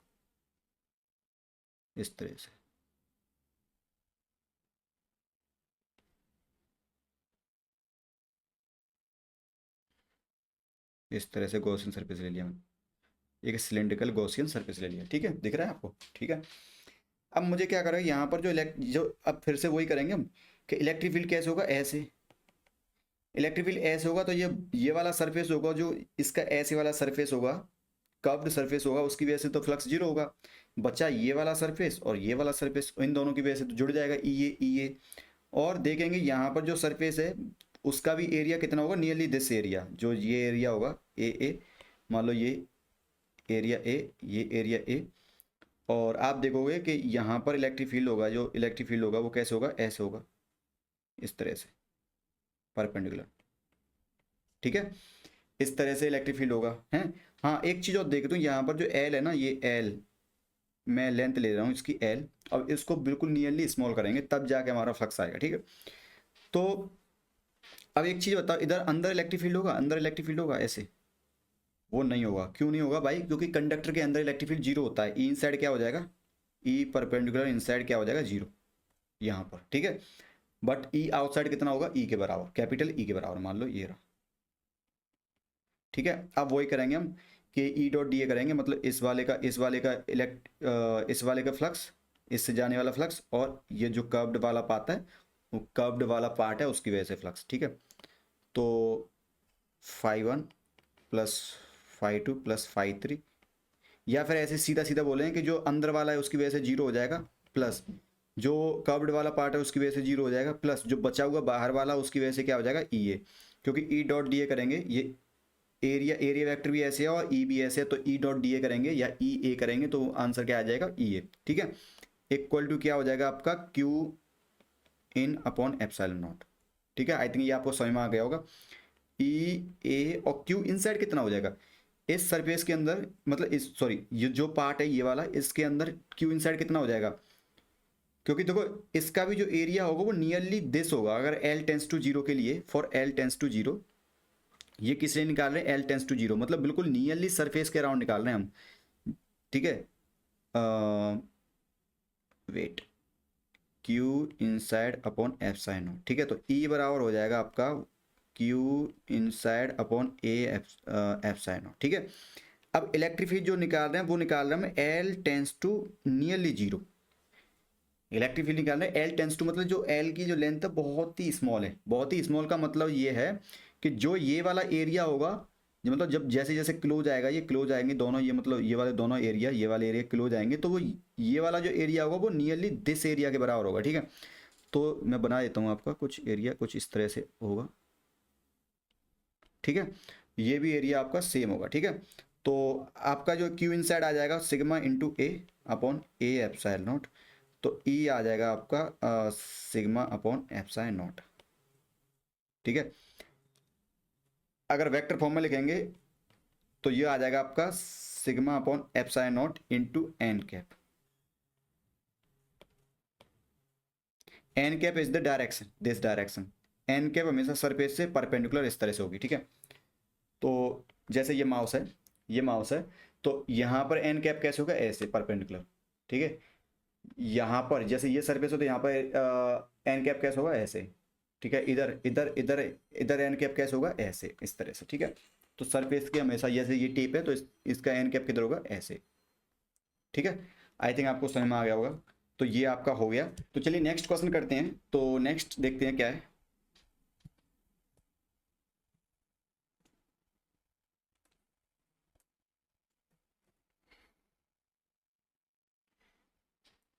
इस तरह से। इस तरह से गॉसियन सरफेस ले लिया मैंने, एक सिलेंड्रिकल गॉसियन सरफेस ले लिया। ठीक है, दिख रहा है आपको, ठीक है। अब मुझे क्या करें, यहाँ पर जो अब फिर से वही करेंगे हम कि इलेक्ट्रिक फील्ड कैसे होगा, ऐसे इलेक्ट्रिक फील्ड ऐसे होगा, तो ये वाला सरफेस होगा जो इसका ऐसे वाला सरफेस होगा, कर्व्ड सरफेस होगा, उसकी वजह से तो फ्लक्स जीरो होगा। बचा ये वाला सरफेस और ये वाला सरफेस, इन दोनों की वजह से तो जुड़ जाएगा ई ए। और देखेंगे यहाँ पर जो सरफेस है उसका भी एरिया कितना होगा, नियरली दिस एरिया, जो ये एरिया होगा ए, मान लो ये एरिया ए, ये एरिया ए। और आप देखोगे कि यहाँ पर इलेक्ट्रिक फील्ड होगा, जो इलेक्ट्रिक फील्ड होगा वो कैसे होगा, ऐसे होगा, इस तरह से परपेंडिकुलर। ठीक है, इस तरह से इलेक्ट्रिक फील्ड होगा है। हाँ, एक चीज़ और देख दूँ, यहाँ पर जो एल है ना, ये एल, मैं लेंथ ले रहा हूँ इसकी एल। अब इसको बिल्कुल नियरली स्मॉल करेंगे तब जाके हमारा फ्लक्स आएगा। ठीक है, तो अब एक चीज़ बताओ, इधर अंदर इलेक्ट्रिक फील्ड होगा, अंदर इलेक्ट्रिक फील्ड होगा ऐसे, वो नहीं होगा। क्यों नहीं होगा भाई, क्योंकि कंडक्टर के अंदर इलेक्ट्रिक फील्ड जीरो होता है। ई इनसाइड क्या हो जाएगा, ई परपेंडिकुलर इनसाइड क्या हो जाएगा, जीरो यहाँ पर। ठीक है, बट ई आउटसाइड कितना होगा, ई के बराबर, कैपिटल ई के बराबर, मान लो ये रहा। ठीक है, अब वही करेंगे हम कि ई डॉट डी ए करेंगे, मतलब इस वाले का फ्लक्स, इससे जाने वाला फ्लक्स, और ये जो कर्व्ड वाला पार्ट है, वो कर्व्ड वाला पार्ट है उसकी वजह से फ्लक्स। ठीक है, तो φ1 प्लस φ2 प्लस φ3, या फिर ऐसे सीधा सीधा बोलें कि जो अंदर वाला है उसकी वजह से जीरो हो जाएगा, प्लस जो कर्व्ड वाला पार्ट है उसकी वजह से जीरो हो जाएगा, प्लस जो बचा हुआ बाहर वाला उसकी वजह से क्या हो जाएगा, ई ए। क्योंकि ई डॉट डी ए करेंगे, ये एरिया वेक्टर भी ऐसे है और ई भी ऐसे है, तो ई डॉट डी ए करेंगे या ई ए करेंगे तो आंसर क्या आ जाएगा, ई ए। ठीक है, इक्वल टू क्या हो जाएगा आपका, Q in upon epsilon not. ठीक है, आई थिंक ये आपको समझ में आ गया होगा। ई ए और क्यू इनसाइड कितना हो जाएगा, इस सरफेस के अंदर, मतलब इस, सॉरी, ये जो पार्ट है ये वाला, इसके अंदर क्यू इनसाइड कितना हो जाएगा, क्योंकि देखो इसका भी जो एरिया होगा वो नियरली दिस होगा। अगर एल टेंस टू जीरो के लिए, for L tends to zero, ये किस लिए निकाल रहे हैं, L टेंस टू 0, मतलब बिल्कुल नियरली सरफेस के अराउंड निकाल रहे हैं हम, ठीक है। Wait, Q inside upon F sine nought, ठीक है। तो E बराबर हो जाएगा आपका Q inside upon A F sine nought, ठीक है। अब इलेक्ट्रिक फील्ड जो निकाल रहे हैं वो निकाल रहे हैं हम L tends to nearly 0। Electric field निकालना है L टेंस टू, मतलब जो L की जो लेंथ है बहुत ही स्मॉल है। बहुत ही स्मॉल का मतलब ये है कि जो ये वाला एरिया होगा, जो मतलब जब जैसे जैसे क्लोज आएगा, ये क्लोज आएंगे दोनों, ये मतलब ये वाले दोनों एरिया, ये वाले एरिया क्लोज आएंगे, तो वो ये वाला जो एरिया होगा वो नियरली दिस एरिया के बराबर होगा, ठीक है। तो मैं बना देता हूँ आपका कुछ एरिया, कुछ इस तरह से होगा, ठीक है। ये भी एरिया आपका सेम होगा, ठीक है। तो आपका जो क्यू इनसाइड आ जाएगा sigma into A upon A epsilon not, तो ई आ जाएगा आपका सिग्मा अपॉन एप्सिलॉन नॉट, ठीक है। अगर वेक्टर फॉर्म में लिखेंगे तो ये आ जाएगा आपका sigma upon epsilon nought into N cap. N cap is the direction, this direction. N cap हमेशा सरफेस से परपेंडिकुलर इस तरह से होगी, ठीक है। तो जैसे ये माउस है, ये माउस है, तो यहाँ पर एन कैप कैसे होगा, ऐसे परपेंडिकुलर, ठीक है। यहाँ पर जैसे ये सरफेस हो तो यहाँ पर एन कैप कैसे होगा, ऐसे, ठीक है। इधर इधर इधर इधर एन कैप कैसे होगा, ऐसे, इस तरह से, ठीक है। तो सरफेस की हमेशा जैसे ये टिप है तो इसका एन कैप किधर होगा, ऐसे, ठीक है। आई थिंक आपको समझ में आ गया होगा। तो ये आपका हो गया। तो चलिए नेक्स्ट क्वेश्चन करते हैं। तो नेक्स्ट देखते हैं क्या है।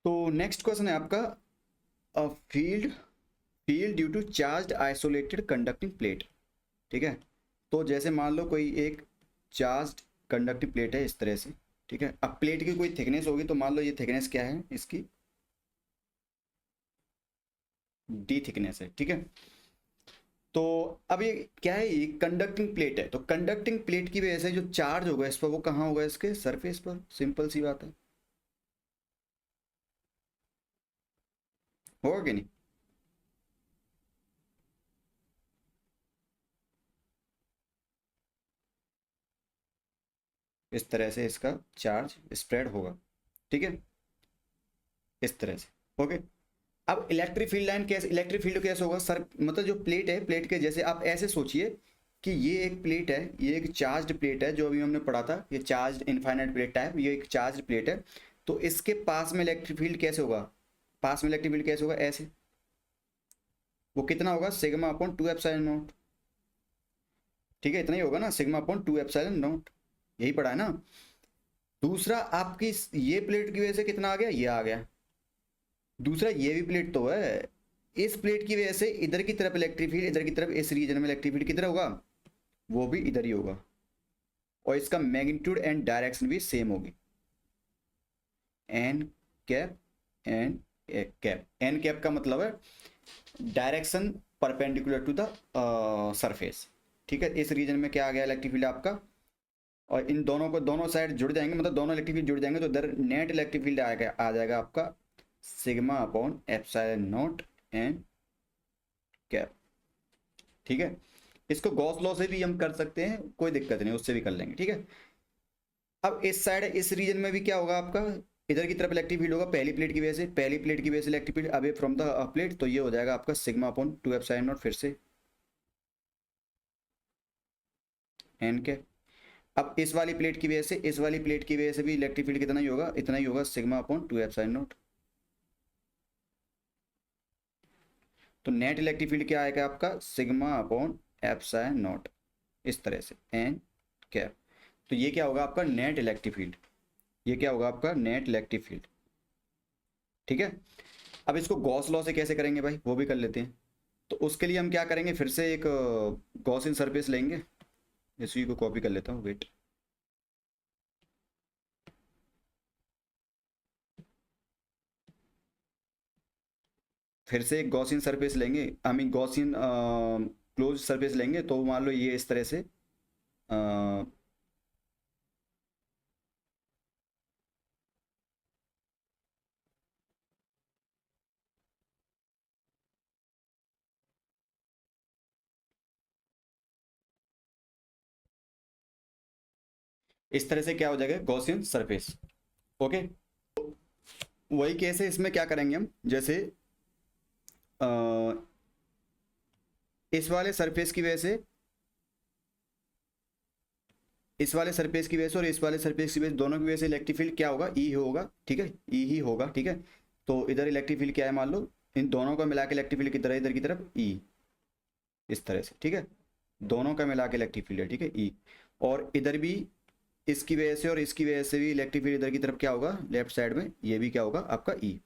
तो नेक्स्ट क्वेश्चन है आपका field field due to charge isolated conducting plate, ठीक है। तो जैसे मान लो कोई एक चार्ज कंडक्टिव प्लेट है इस तरह से, ठीक है। अब प्लेट की कोई थिकनेस होगी, तो मान लो ये थिकनेस क्या है इसकी, डी थिकनेस है, ठीक है। तो अब ये क्या है, ये कंडक्टिंग प्लेट है, तो कंडक्टिंग प्लेट की वजह से जो चार्ज होगा इस पर वो कहाँ होगा, इसके सरफेस पर, सिंपल सी बात है, होगा कि नहीं। इस तरह से इसका चार्ज स्प्रेड होगा, ठीक है, इस तरह से, ओके। अब इलेक्ट्रिक फील्ड लाइन कैसे, इलेक्ट्रिक फील्ड कैसे होगा सर, मतलब जो प्लेट है, प्लेट के जैसे आप ऐसे सोचिए कि ये एक प्लेट है, ये एक चार्ज प्लेट है, जो अभी हमने पढ़ा था, ये चार्ज इनफाइनाइट प्लेट टाइप, ये एक चार्ज प्लेट है। तो इसके पास में इलेक्ट्रिक फील्ड कैसे होगा, पास में इलेक्ट्रिक फील्ड कैसे होगा, ऐसे, वो कितना होगा, sigma upon two epsilon not, ठीक है। इतना ही होगा ना, sigma upon two epsilon nought, यही पढ़ा है ना। दूसरा आपकी ये प्लेट की वजह से कितना आ गया, ये आ गया। दूसरा ये भी प्लेट तो है, इस प्लेट की वजह से इधर की तरफ इलेक्ट्रिक फील्ड, इधर की तरफ इस रीजन में इलेक्ट्रिक फील्ड किधर होगा, वो भी इधर ही होगा, और इसका मैग्नीट्यूड एंड डायरेक्शन भी सेम होगी, N cap and cap. N cap का मतलब है direction perpendicular to the surface, ठीक है। इस रीजन में क्या आ गया, इलेक्ट्रिक फील्ड आपका, और इन दोनों को, दोनों साइड जुड़ जाएंगे, मतलब दोनों इलेक्ट्रिक फील्ड जुड़ जाएंगे, तो इधर नेट इलेक्ट्रिक फील्ड आ जाएगा आपका sigma upon epsilon nought N cap, ठीक है। इसको गॉस लॉ से भी हम कर सकते हैं, कोई दिक्कत नहीं, उससे भी कर लेंगे, ठीक है। अब इस साइड, इस रीजन में भी क्या होगा आपका, इधर की तरफ इलेक्ट्रिक फील्ड होगा, पहली प्लेट की वजह से, पहली प्लेट की वजह से electric field away from the plate, तो ये हो जाएगा आपका sigma upon two epsilon not, फिर से एन के। अब इस वाली प्लेट की वजह से, इस वाली प्लेट की वजह से भी इलेक्ट्रिक फील्ड कितना ही होगा, इतना ही होगा, sigma upon two epsilon not. तो नेट इलेक्ट्रिक फील्ड क्या आएगा आपका, सिग्मा अपॉन एप्सिलॉन नॉट, इस तरह से एन कैप। तो ये क्या होगा आपका नेट इलेक्ट्रिक फील्ड, ये क्या होगा आपका नेट इलेक्ट्रिक फील्ड, ठीक है। अब इसको गॉस लॉ से कैसे करेंगे भाई, वो भी कर लेते हैं। तो उसके लिए हम क्या करेंगे, फिर से एक गॉसियन सरफेस लेंगे, इसी को कॉपी कर लेता हूँ, वेट। फिर से एक गॉसियन सरफेस लेंगे, I mean Gaussian close surface लेंगे, तो मान लो ये इस तरह से इस तरह से क्या हो जाएगा, गॉसियन सरफेस। ओके, वही केस है, इसमें क्या करेंगे हम, जैसे इस वाले सरफेस की वजह से, इस वाले सरफेस की वजह से और इस वाले सरफेस की वजह से, दोनों की वजह से इलेक्ट्रिक फील्ड क्या होगा, ई होगा, ठीक है, ई ही होगा, ठीक है। तो इधर इलेक्ट्रिक फील्ड क्या है, मान लो इन दोनों का मिला के इलेक्ट्रिक फील्ड की तरह इधर की तरफ ई, इस तरह से, ठीक है, दोनों का मिला के इलेक्ट्रिक फील्ड है, ठीक है, ई। और इधर भी इसकी वजह से और इसकी वजह से भी इलेक्ट्रिक फील्ड इधर की तरफ क्या होगा, लेफ्ट साइड में, ये भी क्या होगा आपका ई,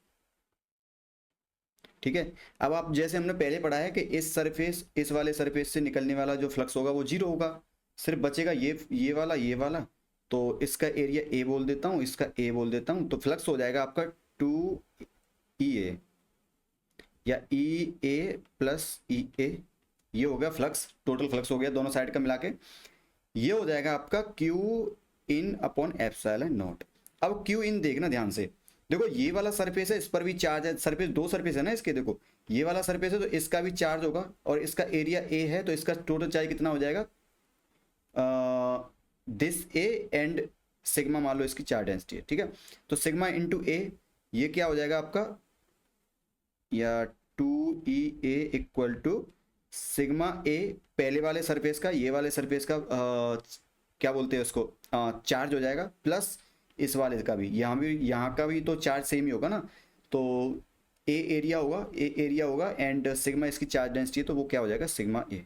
ठीक है। अब आप जैसे हमने पहले पढ़ा है कि इस सरफेस, इस वाले सरफेस से निकलने वाला जो फ्लक्स होगा वो जीरो होगा, सिर्फ बचेगा ये वाला। तो इसका एरिया ए बोल देता हूँ, इसका ए बोल देता हूँ, तो फ्लक्स हो जाएगा आपका 2 EA या EA प्लस EA, ये हो गया फ्लक्स, टोटल फ्लक्स हो गया दोनों साइड का मिला के। ये हो जाएगा आपका Q इन अपॉन एप्सिलॉन नॉट। अब Q इन देखना ध्यान से, देखो ये वाला सरफेस है, इस पर भी चार्ज है, सरफेस दो सरफेस है ना इसके, देखो ये वाला सरफेस है तो इसका भी चार्ज होगा, और इसका एरिया ए है तो इसका टोटल चार्ज कितना हो जाएगा, दिस ए एंड सिग्मा मान लो इसकी चार्ज डेंसिटी है, ठीक है। तो सिग्मा इंटू ए, ये क्या हो जाएगा आपका, या 2EA इक्वल टू सिग्मा ए पहले वाले सरफेस का, ये वाले सरफेस का क्या बोलते हैं उसको, चार्ज हो जाएगा, प्लस इस वाले का भी, यहाँ का भी तो चार्ज सेम ही होगा ना, तो ए एरिया होगा एंड सिग्मा इसकी चार्ज डेंसिटी है, तो वो क्या हो जाएगा, sigma A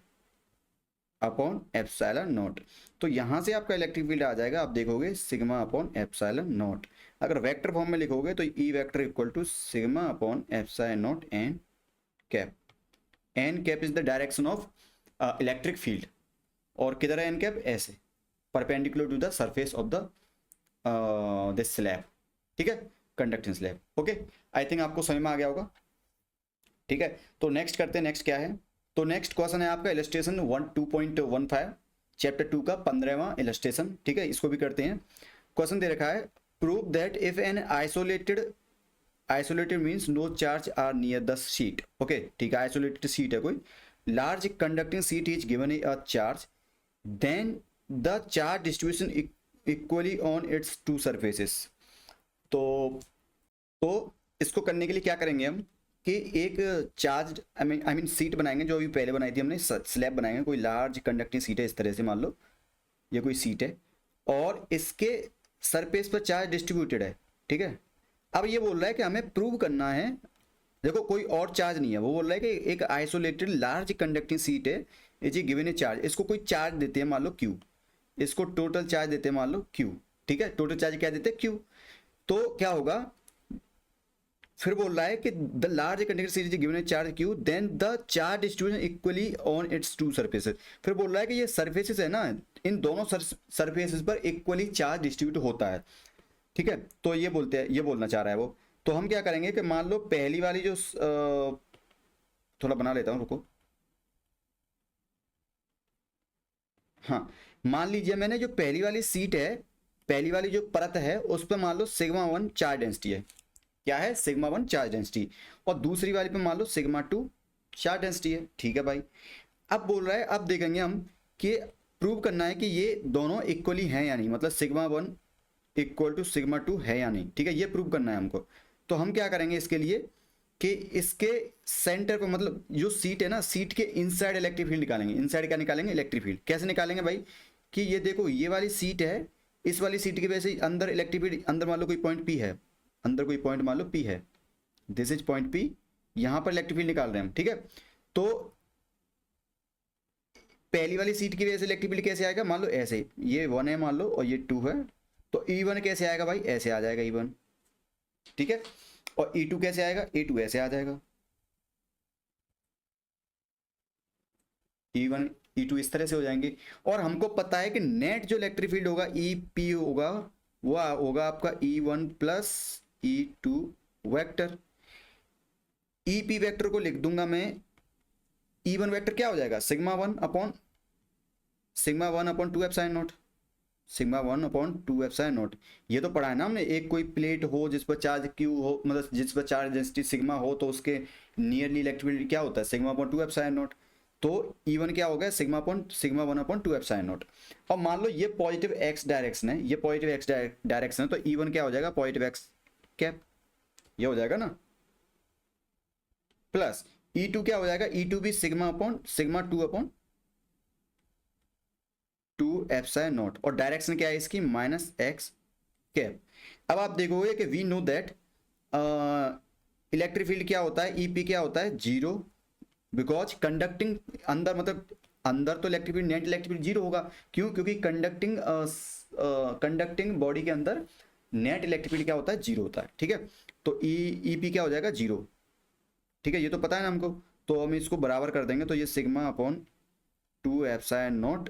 upon epsilon not. तो यहाँ से आपका इलेक्ट्रिक फील्ड आ जाएगा, आप देखोगे सिग्मा अपॉन एप्सिलॉन नॉट। अगर वेक्टर फॉर्म में लिखोगे तो E vector equal to sigma upon epsilon nought N cap. N cap is the direction of electric field, और किधर है एन कैप, ऐसे perpendicular to the surface of the this slab, ठीक है, conducting slab. Okay, I think आपको समझ में आ गया होगा, ठीक है। तो नेक्स्ट करते हैं, नेक्स्ट क्या है, तो नेक्स्ट क्वेश्चन है आपका इलस्ट्रेशन 2.15 चैप्टर 2 का 15वां इलस्ट्रेशन, ठीक है, इसको भी करते हैं। क्वेश्चन दे रखा है, prove that if an isolated means no charge are near the sheet. Okay, ठीक है, आइसोलेटेड शीट है कोई, large conducting sheet is given a charge, then the charge distribution equally on its two surfaces. तो इसको करने के लिए क्या करेंगे हम, कि एक चार्ज आई मीन सीट बनाएंगे, जो अभी पहले बनाई थी हमने, स्लैब बनाएंगे, कोई लार्ज कंडक्टिंग सीट है इस तरह से, मान लो ये कोई सीट है और इसके सरफेस पर चार्ज डिस्ट्रीब्यूटेड है, ठीक है। अब ये बोल रहा है कि हमें प्रूव करना है, देखो कोई और चार्ज नहीं है, वो बोल रहा है कि एक आइसोलेटेड लार्ज कंडक्टिंग सीट है, इज गिवन ए चार्ज, इसको कोई चार्ज देते हैं मान लो Q, इसको टोटल चार्ज देते हैं मान लो Q, ठीक है, टोटल चार्ज क्या देते हैं Q। तो क्या होगा, फिर बोल रहा है कि the large conducting series given a charge Q, then the charge distribution equally on its two surfaces. फिर बोल रहा है कि ये सरफेसेस है ना, इन दोनों सरफेसेस पर इक्वली चार्ज डिस्ट्रीब्यूट होता है, ठीक है। तो ये बोलते हैं, ये बोलना चाह रहा है वो। तो हम क्या करेंगे कि मान लो पहली वाली जो थोड़ा बना लेता हूँ, रुको, हाँ, मान लीजिए मैंने जो पहली वाली सीट है, पहली वाली जो परत है उस पर मान लो सिग्मा 1 चार्ज डेंसिटी है, क्या है, सिग्मा 1 चार्ज डेंसिटी, और दूसरी वाली पे मान लो सिग्मा 2 चार्ज डेंसिटी है, ठीक है भाई। अब बोल रहा है, अब देखेंगे हम कि प्रूव करना है कि ये दोनों इक्वली हैं या नहीं, मतलब सिग्मा 1 इक्वल टू सिग्मा 2 है या नहीं, ठीक है, ये प्रूव करना है हमको। तो हम क्या करेंगे इसके लिए, कि इसके सेंटर पर, मतलब जो सीट है ना, सीट के इनसाइड इलेक्ट्रिक फील्ड निकालेंगे। इनसाइड क्या निकालेंगे, इलेक्ट्रिक फील्ड। कैसे निकालेंगे भाई, कि ये देखो ये वाली सीट है, इस वाली सीट की वजह से अंदर इलेक्ट्रिक फील्ड, अंदर मान लो कोई पॉइंट P है, अंदर कोई पॉइंट मान लो P है, दिस इज पॉइंट P, यहां पर इलेक्ट्रिक फील्ड निकाल रहे हैं हम, ठीक है। तो पहली वाली सीट की वजह से इलेक्ट्रिक फील्ड कैसे आएगा, मान लो ऐसे, ये 1 है मान लो और ये 2 है, तो E1 कैसे आएगा भाई, ऐसे आ जाएगा E1, ठीक है। और E2 कैसे आएगा, E2 ऐसे आ जाएगा, E1 E2 इस तरह से हो जाएंगे। और हमको पता है कि नेट जो इलेक्ट्रिक फील्ड होगा EP होगा, वो होगा आपका E1 plus E2 vector. EP vector को लिख दूंगा मैं, E1 वेक्टर क्या हो जाएगा, sigma 1 upon 2 epsilon not, sigma 1 upon 2 epsilon not. ये तो पढ़ा है ना हमने, एक कोई प्लेट हो जिस पर चार्ज Q हो, मतलब जिस पर चार्ज डेंसिटी सिग्मा हो, तो उसके नियरली इलेक्ट्रिक फील्ड क्या होता है, सिग्मा अपॉन 2 एप्सिलॉन नॉट। तो E1 क्या हो गया, sigma one upon two epsilon naught. और मान लो ये पॉजिटिव एक्स डायरेक्शन है, ये पॉजिटिव एक्स डायरेक्शन है, तो E1 क्या हो जाएगा, पॉजिटिव एक्स कैप, ये हो जाएगा ना, प्लस E2 क्या हो जाएगा, E2 भी सिग्मा टू एप्सिलॉन नॉट, और डायरेक्शन क्या है इसकी, माइनस एक्स कैप। अब आप देखोगे कि we know that electric field क्या होता है, ईपी क्या होता है, जीरो, बिकॉज कंडक्टिंग अंदर, मतलब अंदर तो electric field, net electric field zero होगा, क्यों, क्योंकि कंडक्टिंग बॉडी के अंदर नेट इलेक्ट्रिक फील्ड क्या होता है, जीरो होता है, ठीक है। तो ईपी क्या हो जाएगा, जीरो, ठीक है, ये तो पता है ना हमको। तो हम इसको बराबर कर देंगे, तो ये sigma upon two epsilon not,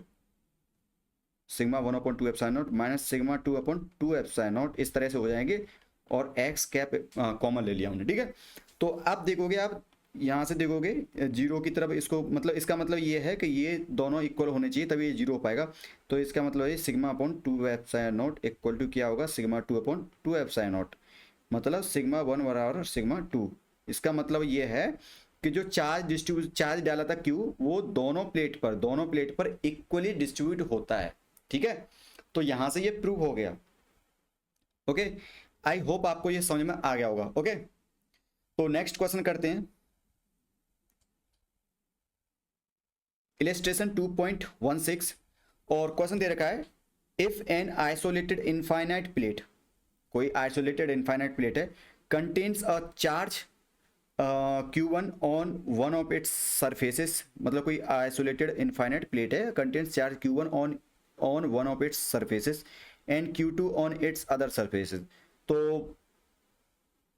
sigma one upon two epsilon naught minus sigma two upon two epsilon not, इस तरह से हो जाएंगे, और एक्स कैप कॉमन ले लिया हमने, ठीक है। तो अब देखोगे, आप यहाँ से देखोगे जीरो की तरफ, इसको मतलब इसका मतलब ये है कि ये दोनों इक्वल होने चाहिए तभी ये जीरो हो पाएगा। तो इसका मतलब है sigma upon two epsilon naught equal to क्या होगा, sigma two upon two epsilon naught, मतलब सिग्मा वन बराबर सिग्मा टू। इसका मतलब ये है कि जो चार्ज डाला था क्यू, वो दोनों प्लेट पर इक्वली डिस्ट्रीब्यूट होता है, ठीक है। तो यहां से ये प्रूव हो गया। ओके, आई होप आपको ये समझ में आ गया होगा। ओके, तो नेक्स्ट क्वेश्चन करते हैं, इलेस्ट्रेशन 2.16, और क्वेश्चन दे रखा है, if an isolated infinite plate, कोई आइसोलेटेड इनफाइनाइट प्लेट है, contains a charge Q1 on one of its surfaces, मतलब कोई आइसोलेटेड इनफाइनाइट प्लेट है, contains charge Q1 on one of its surfaces and Q2 on it's other surfaces. तो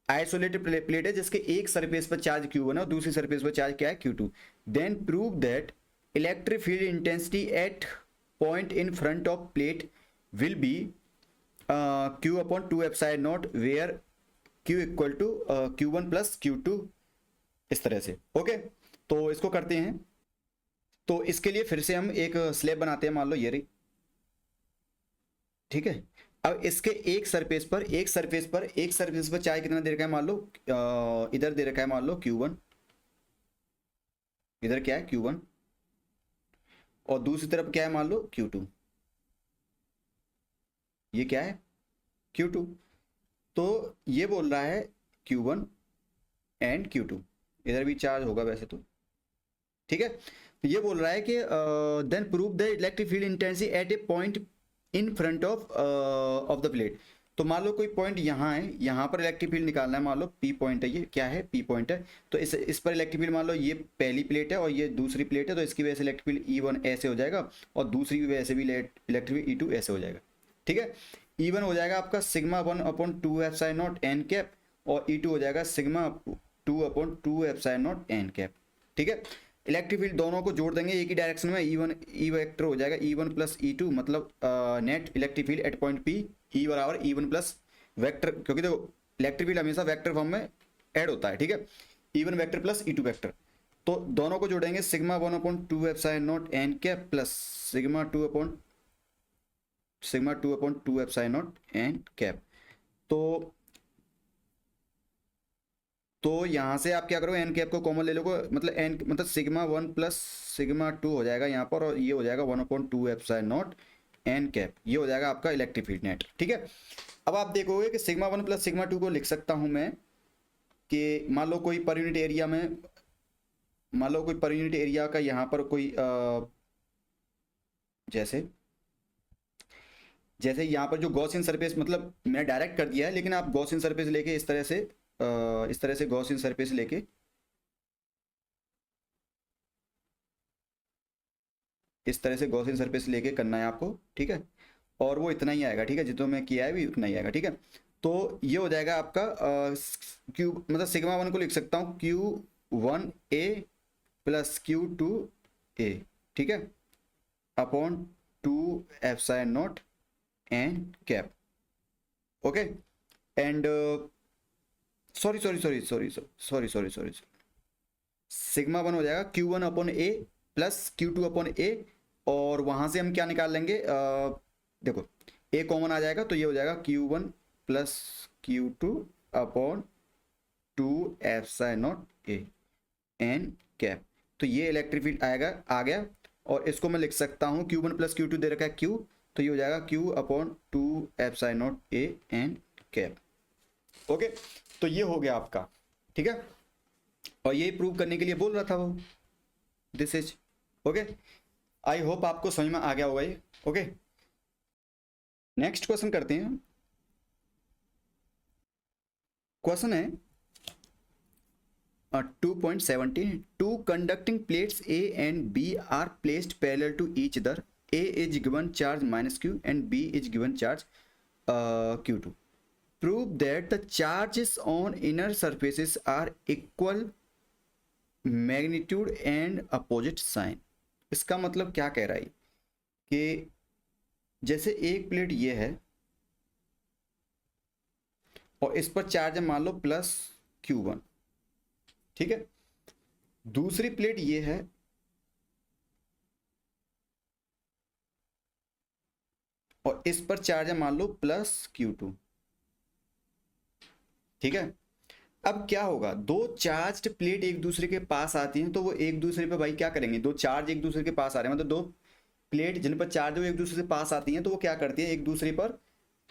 isolated plate है जिसके एक surface पर charge Q1 है और दूसरी सरफेस पर चार्ज क्या है, Q2। Then prove that electric field intensity at point in front of plate will be Q upon two epsilon naught where Q equal to Q1 plus Q2, इस तरह से। Okay, तो इसको करते हैं। तो इसके लिए फिर से हम एक स्लैब बनाते हैं, मान लो ये रही, ठीक है। अब इसके एक सरफेस पर चार्ज कितना दे रखा है, मान लो इधर दे रखा है, मान लो Q1, इधर क्या है Q1, और दूसरी तरफ क्या है, मान लो Q2, ये क्या है Q2। तो ये बोल रहा है Q1 एंड Q2, इधर भी चार्ज होगा वैसे तो, ठीक है। तो ये बोल रहा है कि then prove the electric field intensity at a point in front of the plate. तो मान लो कोई पॉइंट यहाँ है, यहाँ पर इलेक्ट्रिक फील्ड निकालना है, मान लो P पॉइंट है, ये क्या है, P पॉइंट है। तो इस पर इलेक्ट्रिक फील्ड, मान लो ये पहली प्लेट है और ये दूसरी प्लेट है, तो इसकी वजह से इलेक्ट्रिक फील्ड E1 ऐसे हो जाएगा, और दूसरी की वजह से भी इलेक्ट्रिक फील्ड E2 ऐसे हो जाएगा, ठीक है। E1 हो जाएगा आपका sigma one upon two epsilon nought N cap, और E2 हो जाएगा sigma two upon two epsilon nought N cap, ठीक है। इलेक्ट्रिक फील्ड दोनों को जोड़ देंगे एक ही डायरेक्शन में, ई वेक्टर हो जाएगा E1 प्लस E2, मतलब net electric field at point P E बराबर E1 प्लस वेक्टर, क्योंकि देखो इलेक्ट्रिक फील्ड हमेशा वेक्टर फॉर्म में ऐड होता है, ठीक है, E1 vector plus E2 vector. तो दोनों को जोड़ेंगे, sigma one upon two epsilon nought N cap plus sigma two upon two epsilon nought N cap. तो यहाँ से आप क्या करो, एन कैप को कॉमन ले लो, मतलब sigma one plus sigma two हो जाएगा यहाँ पर, और ये हो जाएगा one upon two epsilon nought N cap, ये हो जाएगा आपका इलेक्ट्रिक फील्ड नेट, ठीक है। अब आप देखोगे कि sigma one plus sigma two को लिख सकता हूँ मैं, कि मान लो कोई पर यूनिट एरिया में, मान लो कोई पर यूनिट एरिया का यहाँ पर कोई जैसे यहाँ पर जो गॉसियन सरफेस, मतलब मैंने डायरेक्ट कर दिया है, लेकिन आप गॉसियन सरफेस लेके इस तरह से गॉसियन सरफेस लेके इस तरह से गॉसियन सरफेस लेके करना है आपको, ठीक है। और वो इतना ही आएगा, ठीक है, जितना मैं किया है भी उतना ही आएगा, ठीक है। तो ये हो जाएगा आपका क्यू, मतलब सिग्मा वन को लिख सकता हूँ Q1A प्लस Q2A, ठीक है, upon two epsilon nought N cap. Okay, and sorry, sigma one हो जाएगा Q1 upon A plus Q2 upon A, और वहां से हम क्या निकाल लेंगे, देखो A कॉमन आ जाएगा, तो ये हो जाएगा Q1 plus Q2 upon two epsilon naught A n cap, तो ये इलेक्ट्रिक फील्ड आएगा, आ गया। और इसको मैं लिख सकता हूँ Q1 प्लस Q2 दे रखा है Q, तो ये हो जाएगा Q upon 2 epsilon naught A n cap. Okay, तो ये हो गया आपका, ठीक है। और ये प्रूव करने के लिए बोल रहा था वो, this is okay. I hope आपको समझ में आ गया होगा ये। ओके, नेक्स्ट क्वेश्चन करते हैं। क्वेश्चन है 2.17, two conducting plates A and B are placed parallel to each other. A is given charge minus Q and B is given charge Q2. Prove that the charges on inner surfaces are equal magnitude and opposite sign. इसका मतलब क्या कह रहा है कि जैसे एक plate ये है और इस पर चार्ज है मान लो प्लस Q1, ठीक है। दूसरी प्लेट ये है और इस पर चार्ज है मान लो प्लस Q2, ठीक है। अब क्या होगा, दो चार्ज्ड प्लेट एक दूसरे के पास आती हैं तो वो एक दूसरे पे भाई क्या करेंगे, दो चार्ज एक दूसरे के पास आ रहे हैं, मतलब दो प्लेट जिन पर चार्ज हो एक दूसरे से पास आती हैं तो वो क्या करती हैं, एक दूसरे पर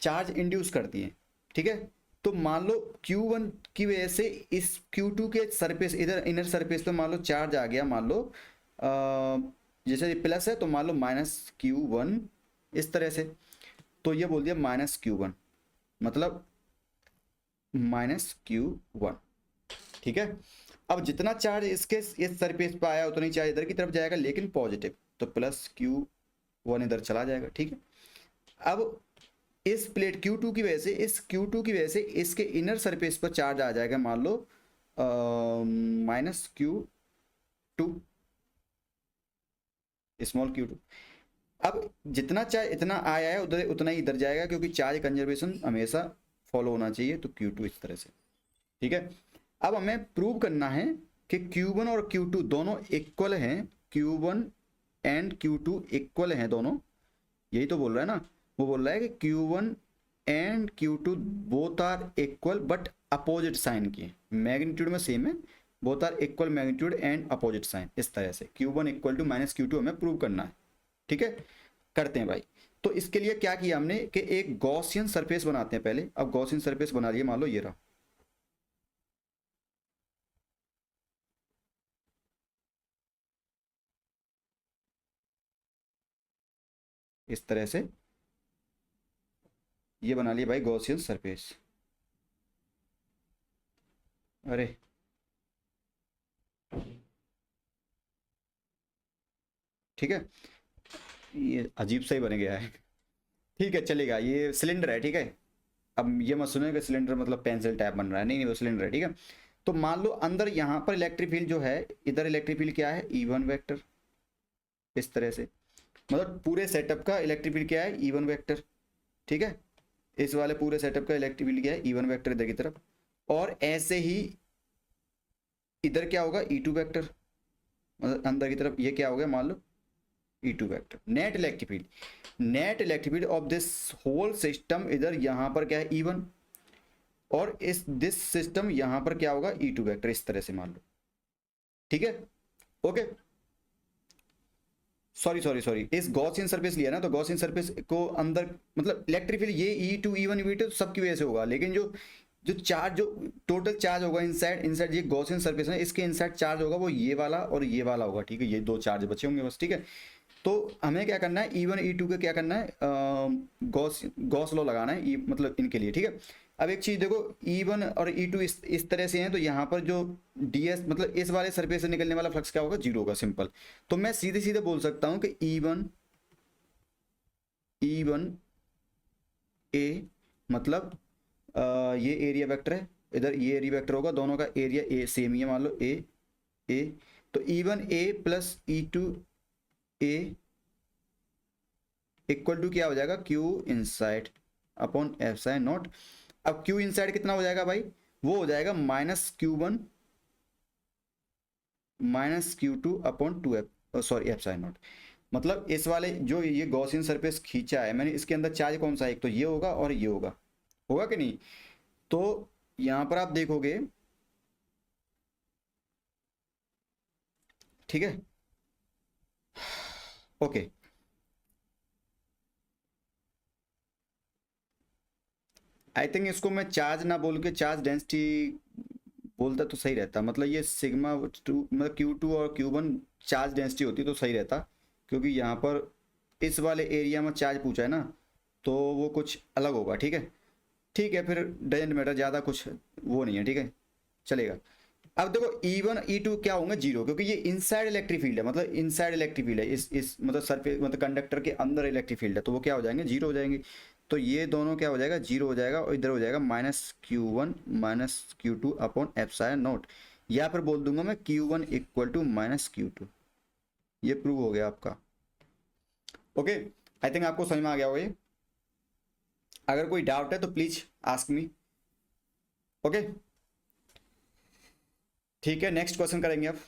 चार्ज इंड्यूस करती हैं, ठीक है। तो मान लो Q1 की वजह से इस Q2 के सरफेस, इधर इनर सरफेस पे मान लो चार्ज आ गया, मान लो जैसे प्लस है तो मान लो माइनस Q1 इस तरह से, तो ये बोल दिया माइनस Q1, मतलब माइनस Q1, ठीक है। अब जितना चार्ज इसके इस सरफेस पे आया उतना ही चार्ज इधर की तरफ जाएगा लेकिन पॉजिटिव, तो प्लस Q1 इधर चला जाएगा, ठीक है। अब इस प्लेट Q2 की वजह से, इस Q2 की वजह से इसके इनर सरफेस पर चार्ज आ जाएगा मान लो माइनस Q2, स्मॉल Q2। अब जितना चार्ज इतना आया है उधर उतना ही इधर जाएगा क्योंकि चार्ज कंजर्वेशन हमेशा फॉलो होना चाहिए, तो Q2 इस तरह से, ठीक है। अब हमें प्रूव करना है कि Q1 और Q2 दोनों इक्वल हैं, Q1 एंड Q2 इक्वल हैं दोनों, यही तो बोल रहा है ना। वो बोल रहा है कि Q1 and Q2 both are equal but opposite sign की, मैग्नीट्यूड में सेम है, both are equal magnitude and opposite sign, इस तरह से Q1 equal to minus Q2 हमें प्रूव करना है, ठीक है। करते हैं भाई। तो इसके लिए क्या किया हमने कि एक गॉसियन सरफेस बनाते हैं पहले। अब गॉसियन सरफेस बना लिए, मान लो ये रहा, इस तरह से ये बना लिया भाई गॉसियन सरफेस। अरे ठीक है, ये अजीब सा ही बन गया है, ठीक है चलेगा, ये सिलेंडर है, ठीक है। अब ये मत सुनो कि सिलेंडर मतलब पेंसिल टाइप बन रहा है, नहीं नहीं वो सिलेंडर है, ठीक है। तो मान लो अंदर यहाँ पर इलेक्ट्रिक फील्ड जो है, इधर इलेक्ट्रिक फील्ड क्या है, E1 वेक्टर, इस तरह से, मतलब पूरे सेटअप का इलेक्ट्रिक फील्ड क्या है, E1 वेक्टर, ठीक है। इस वाले पूरे सेटअप का इलेक्ट्रिक फील्ड क्या है, E1 वेक्टर इधर की तरफ। और ऐसे ही इधर क्या होगा, E2 वेक्टर, मतलब अंदर की तरफ ये क्या हो गया मान लो E2 vector. Net electric field, net electric field of this whole system, इधर यहाँ पर क्या है E1 और इस दिस सिस्टम यहाँ पर क्या होगा E2 वेक्टर, इस तरह से मान लो, ठीक है। ओके, सॉरी सॉरी सॉरी, इस गॉसियन सरफेस लिया ना, तो गॉसियन सरफेस को अंदर मतलब इलेक्ट्रिक फील्ड ये E2 E1 E2 सबकी वजह से होगा, लेकिन जो जो चार्ज, जो टोटल चार्ज होगा इनसाइड, इनसाइड ये गॉसियन सरफेस है, इसके इनसाइड चार्ज होगा वो ये वाला और ये वाला होगा, ठीक है। ये दो चार्ज बचे होंगे बस, ठीक है। तो हमें क्या करना है, E1 E2 का क्या करना है, गॉस लॉ लगाना है, मतलब इनके लिए, ठीक है। अब एक चीज देखो, E1 और E2 इस तरह से हैं, तो यहाँ पर जो ds मतलब इस वाले सरफेस से निकलने वाला फ्लक्स क्या होगा, जीरो होगा, सिंपल। तो मैं सीधे सीधे बोल सकता हूँ कि E1 A मतलब ये एरिया वेक्टर है, इधर ये एरिया वेक्टर होगा, दोनों का एरिया ए सेम ही है, मान लो ए, तो E1 A plus E2 A equal to क्या हो जाएगा, Q inside upon epsilon naught. अब Q इनसाइड कितना हो जाएगा भाई, वो हो जाएगा -Q1 -Q2 upon 2 sorry epsilon naught. मतलब इस वाले जो ये गॉसियन सरफेस खींचा है मैंने, इसके अंदर चार्ज कौन सा है, एक तो ये होगा और ये होगा, होगा कि नहीं। तो यहां पर आप देखोगे, ठीक है, ओके। आई थिंक इसको मैं चार्ज ना बोल के चार्ज डेंसिटी बोलता तो सही रहता, मतलब ये सिग्मा टू मतलब Q2 और Q1 चार्ज डेंसिटी होती तो सही रहता, क्योंकि यहाँ पर इस वाले एरिया में चार्ज पूछा है ना, तो वो कुछ अलग होगा। ठीक है, ठीक है, फिर डजेंट मैटर, ज़्यादा कुछ वो नहीं है, ठीक है, चलेगा। अब देखो E1 E2 क्या होंगे, जीरो, क्योंकि ये इनसाइड इलेक्ट्रिक फील्ड है, मतलब इनसाइड इलेक्ट्रिक फील्ड है, इस मतलब सरफेस मतलब कंडक्टर के अंदर इलेक्ट्रिक फील्ड है, तो वो क्या हो जाएंगे, जीरो हो जाएंगे। तो ये दोनों क्या हो जाएगा, जीरो हो जाएगा, और इधर हो जाएगा -Q1 -Q2 upon epsilon naught, या फिर बोल दूंगा मैं Q1 इक्वल टू -Q2। ये प्रूव हो गया आपका। ओके, आई थिंक आपको समझ में आ गया होगा ये। अगर कोई डाउट है तो प्लीज आस्क मी। ओके, ठीक है, नेक्स्ट क्वेश्चन करेंगे अब।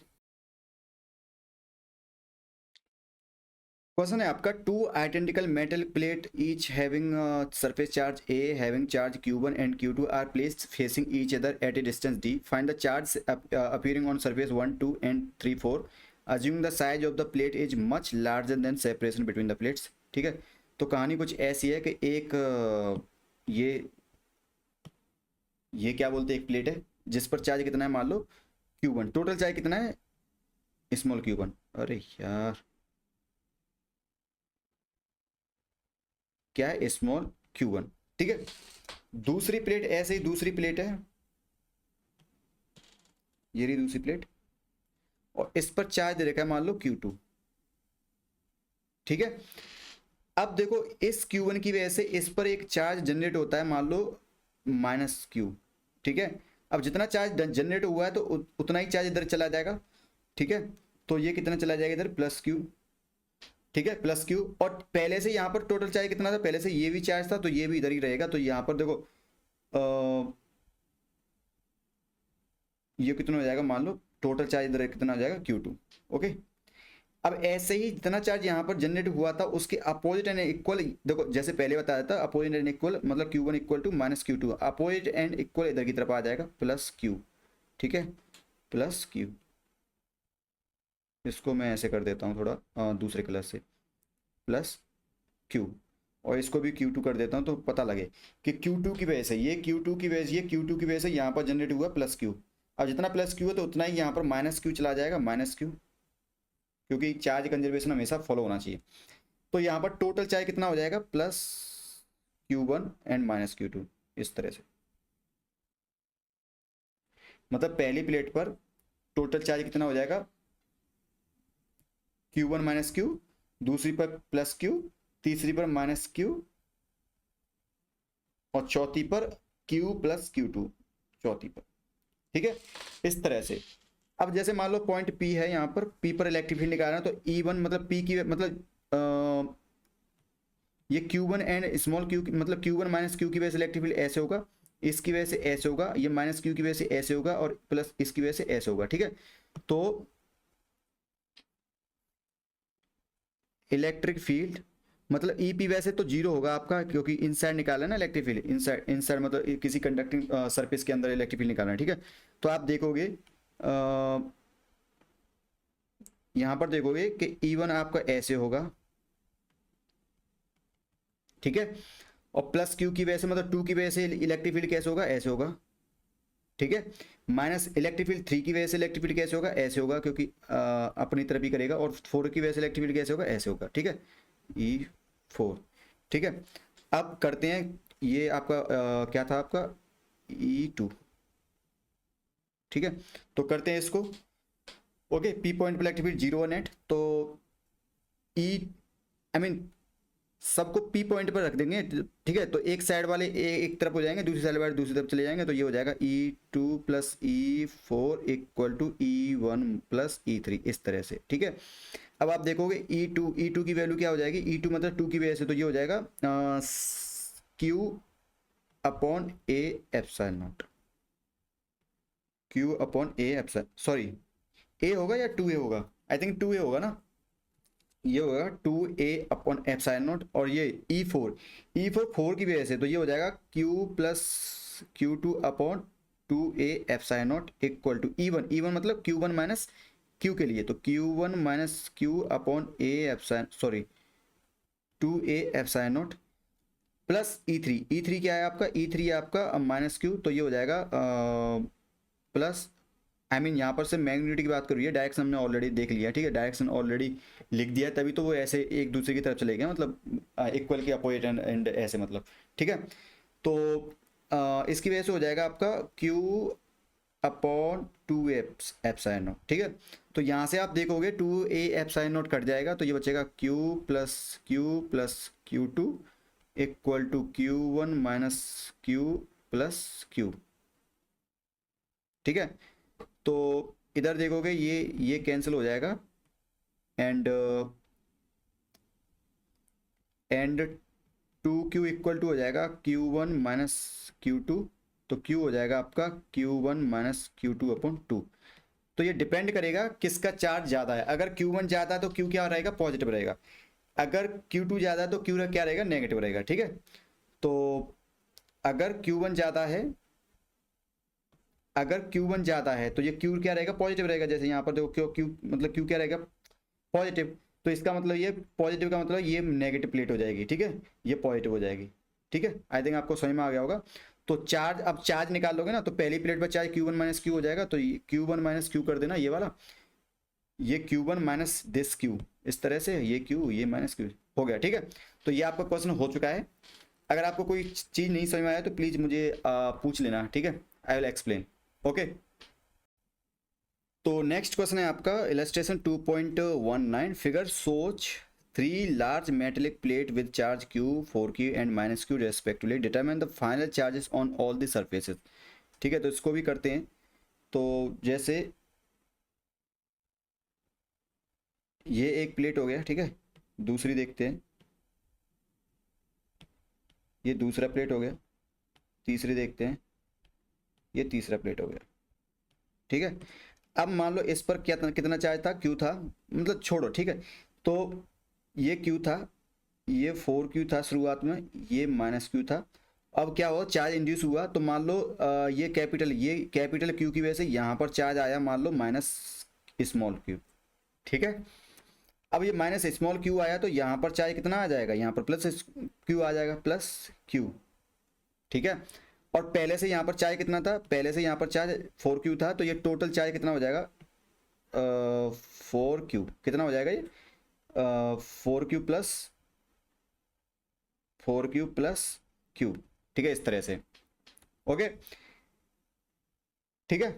क्वेश्चन है आपका, two identical metal plate each having surface charge a having charge Q1 and Q2 are placed facing each other at a distance D, find the charge appearing on surface 1 2 and 3 4, assuming the size of the plate is much larger than separation between the plates। ठीक है, तो कहानी कुछ ऐसी है कि एक ये क्या बोलते हैं, एक प्लेट है जिस पर चार्ज कितना है, मान लो Q1, टोटल चार्ज कितना है, स्मॉल Q1, अरे यार क्या है, स्मॉल Q1। ठीक है, दूसरी प्लेट ऐसे ही, दूसरी प्लेट है, ये रही दूसरी प्लेट, और इस पर चार्ज दे रखा है मान लो Q2। ठीक है, अब देखो इस Q1 की वजह से इस पर एक चार्ज जनरेट होता है मान लो -Q। ठीक है, अब जितना चार्ज जनरेट हुआ है तो उतना ही चार्ज इधर चला जाएगा। ठीक है, तो ये कितना चला जाएगा इधर, +Q। ठीक है, +Q, और पहले से यहाँ पर टोटल चार्ज कितना था, पहले से ये भी चार्ज था, तो ये भी इधर ही रहेगा, तो यहाँ पर देखो ये कितना हो जाएगा, मान लो टोटल चार्ज इधर कितना हो जाएगा, Q2। ओके, अब ऐसे ही जितना चार्ज यहाँ पर जनरेट हुआ था उसके अपोजिट एंड इक्वल, देखो जैसे पहले बताया था, अपोजिट एंड इक्वल मतलब Q1 equal to -Q2, opposite and equal इधर की तरफ आ जाएगा, +Q। ठीक है, +Q, इसको मैं ऐसे कर देता हूँ थोड़ा दूसरे कलर से, +Q, और इसको भी Q2 कर देता हूँ, तो पता लगे कि Q2 की वजह से ये Q2 की वजह से ये Q2 की वजह से यहाँ पर जनरेट हुआ +Q। अब जितना +Q है तो उतना ही यहाँ पर -Q चला जाएगा, -Q, क्योंकि चार्ज कंजर्वेशन हमेशा फॉलो होना चाहिए। तो यहाँ पर टोटल चार्ज कितना हो जाएगा, +Q1 एंड -Q2, इस तरह से। मतलब पहली प्लेट पर टोटल चार्ज कितना हो जाएगा, Q1 -Q, दूसरी पर +Q, तीसरी पर -Q, और चौथी पर Q + Q2, चौथी पर। ठीक है, इस तरह से। अब जैसे मान लो पॉइंट P है, यहाँ पर P पर इलेक्ट्रिक फील्ड निकालना है, तो E1 मतलब P की मतलब ये Q1 एंड स्मॉल q मतलब Q1 -Q की वजह से इलेक्ट्रिक फील्ड ऐसे होगा, इसकी वजह से ऐसे होगा, ये -Q की वजह से ऐसे होगा, और प्लस इसकी वजह से ऐसे होगा। ठीक है, तो इलेक्ट्रिक फील्ड मतलब EP वैसे तो जीरो होगा आपका, क्योंकि इनसाइड निकाला है ना इलेक्ट्रिक फील्ड, इनसाइड इनसाइड मतलब किसी कंडक्टिंग सरफेस के अंदर इलेक्ट्रिक फील्ड निकालना है। ठीक है, तो आप देखोगे यहाँ पर देखोगे कि E1 आपका ऐसे होगा। ठीक है, और +Q की वजह से मतलब 2 की वजह से इलेक्ट्रिक फील्ड कैसे होगा, ऐसे होगा। ठीक है, माइनस इलेक्ट्रिक फील्ड 3 की वजह से इलेक्ट्रिक फील्ड कैसे होगा, ऐसे होगा, क्योंकि अपनी तरफ ही करेगा, और 4 की वजह से इलेक्ट्रिक फील्ड कैसे होगा, ऐसे होगा। ठीक है, E4। ठीक है, अब करते हैं, ये आपका क्या था आपका, E2। ठीक है, तो करते हैं इसको। ओके, P पॉइंट पर इलेक्ट्रिक फील्ड 0 नेट, तो ई आई मीन सबको P पॉइंट पर रख देंगे। ठीक है, तो एक साइड वाले एक तरफ हो जाएंगे, दूसरी साइड वाले दूसरी तरफ चले जाएंगे, तो ये हो जाएगा E2 + E4 equal to E1 + E3, इस तरह से। ठीक है, अब आप देखोगे E2 की वैल्यू क्या हो जाएगी, E2 मतलब 2 की वजह से, तो ये हो जाएगा Q/A epsilon not, Q/A epsilon, sorry A होगा या 2A होगा, आई थिंक 2A होगा ना, ये होगा 2A अपॉन एप्सिलॉन नॉट, और ये E4 4 की वजह से, तो ये हो जाएगा Q + Q2 upon 2A epsilon naught equal to E1 मतलब Q1 - क्यू के लिए, तो Q1 minus Q upon a epsilon, sorry 2a epsilon naught plus E three क्या है आपका, ई3 है आपका माइनस क्यू, तो ये हो जाएगा प्लस, आई मीन यहाँ पर से मैग्नीट्यूड की बात कर रही है, डायरेक्शन हमने ऑलरेडी देख लिया, ठीक है, डायरेक्शन ऑलरेडी लिख दिया है, तभी तो वो ऐसे एक दूसरे की तरफ चले गए, मतलब इक्वल की अपोजिट एंड ऐसे, मतलब ठीक है। तो इसकी वजह से हो जाएगा आपका Q upon 2a epsilon not, ठीक है। तो यहाँ से आप देखोगे 2a एप्साइन नॉट कट जाएगा, तो ये बचेगा Q+Q+Q2 equal to Q1 minus Q+Q, ठीक है। तो इधर देखोगे ये कैंसिल हो जाएगा, and and 2Q equal to हो जाएगा Q1 माइनस Q2, तो Q हो जाएगा आपका Q1 माइनस Q2 अपॉन 2। तो ये डिपेंड करेगा किसका चार्ज ज़्यादा है, अगर Q1 ज़्यादा है तो Q क्या रहेगा, पॉजिटिव रहेगा, अगर Q2 ज़्यादा है तो Q क्या रहेगा, नेगेटिव रहेगा, ठीक है। तो अगर Q1 ज़्यादा है, अगर Q1 ज़्यादा है तो ये Q क्या रहेगा, पॉजिटिव रहेगा, जैसे यहाँ पर देखो Q मतलब Q क्या रहेगा, पॉजिटिव, तो इसका मतलब ये पॉजिटिव का मतलब ये नेगेटिव प्लेट हो जाएगी, ठीक है, ये पॉजिटिव हो जाएगी, ठीक है। आई थिंक आपको समझ में आ गया होगा। तो चार्ज, अब चार्ज निकाल लोगे ना, तो पहली प्लेट पर चार्ज Q1 माइनस क्यू हो जाएगा, तो Q1 माइनस क्यू कर देना, ये वाला, ये Q1 माइनस दिस Q, इस तरह से ये Q ये माइनस Q हो गया, ठीक है। तो ये आपका क्वेश्चन हो चुका है। अगर आपको कोई चीज़ नहीं समझ में आया तो प्लीज़ मुझे पूछ लेना, ठीक है, आई विल एक्सप्लेन, ओके। तो नेक्स्ट क्वेश्चन है आपका इलस्ट्रेशन 2.19, फिगर सोच 3 large metallic plate with charge Q, 4Q and minus Q respectively, determine the final charges on all the surfaces, ठीक है। तो इसको भी करते हैं। तो जैसे ये एक प्लेट हो गया, ठीक है, दूसरी देखते हैं, ये दूसरा प्लेट हो गया, तीसरी देखते हैं, ये तीसरा प्लेट हो गया, ठीक है। अब मान लो इस पर क्या कितना चार्ज था, Q था, मतलब छोड़ो, ठीक है। तो ये Q था, ये 4Q था शुरुआत में, ये माइनस Q था। अब क्या हुआ, चार्ज इंड्यूस हुआ, तो मान लो ये कैपिटल Q की वजह से यहाँ पर चार्ज आया, मान लो माइनस स्मॉल Q, ठीक है। अब ये माइनस स्मॉल Q आया, तो यहाँ पर चार्ज कितना आ जाएगा, यहाँ पर प्लस Q आ जाएगा, प्लस Q, ठीक है। और पहले से यहाँ पर चार्ज कितना था, पहले से यहाँ पर चार्ज 4Q था, तो ये टोटल चार्ज कितना हो जाएगा, 4Q कितना हो जाएगा, ये 4Q प्लस Q, ठीक है, इस तरह से, ओके, ठीक है।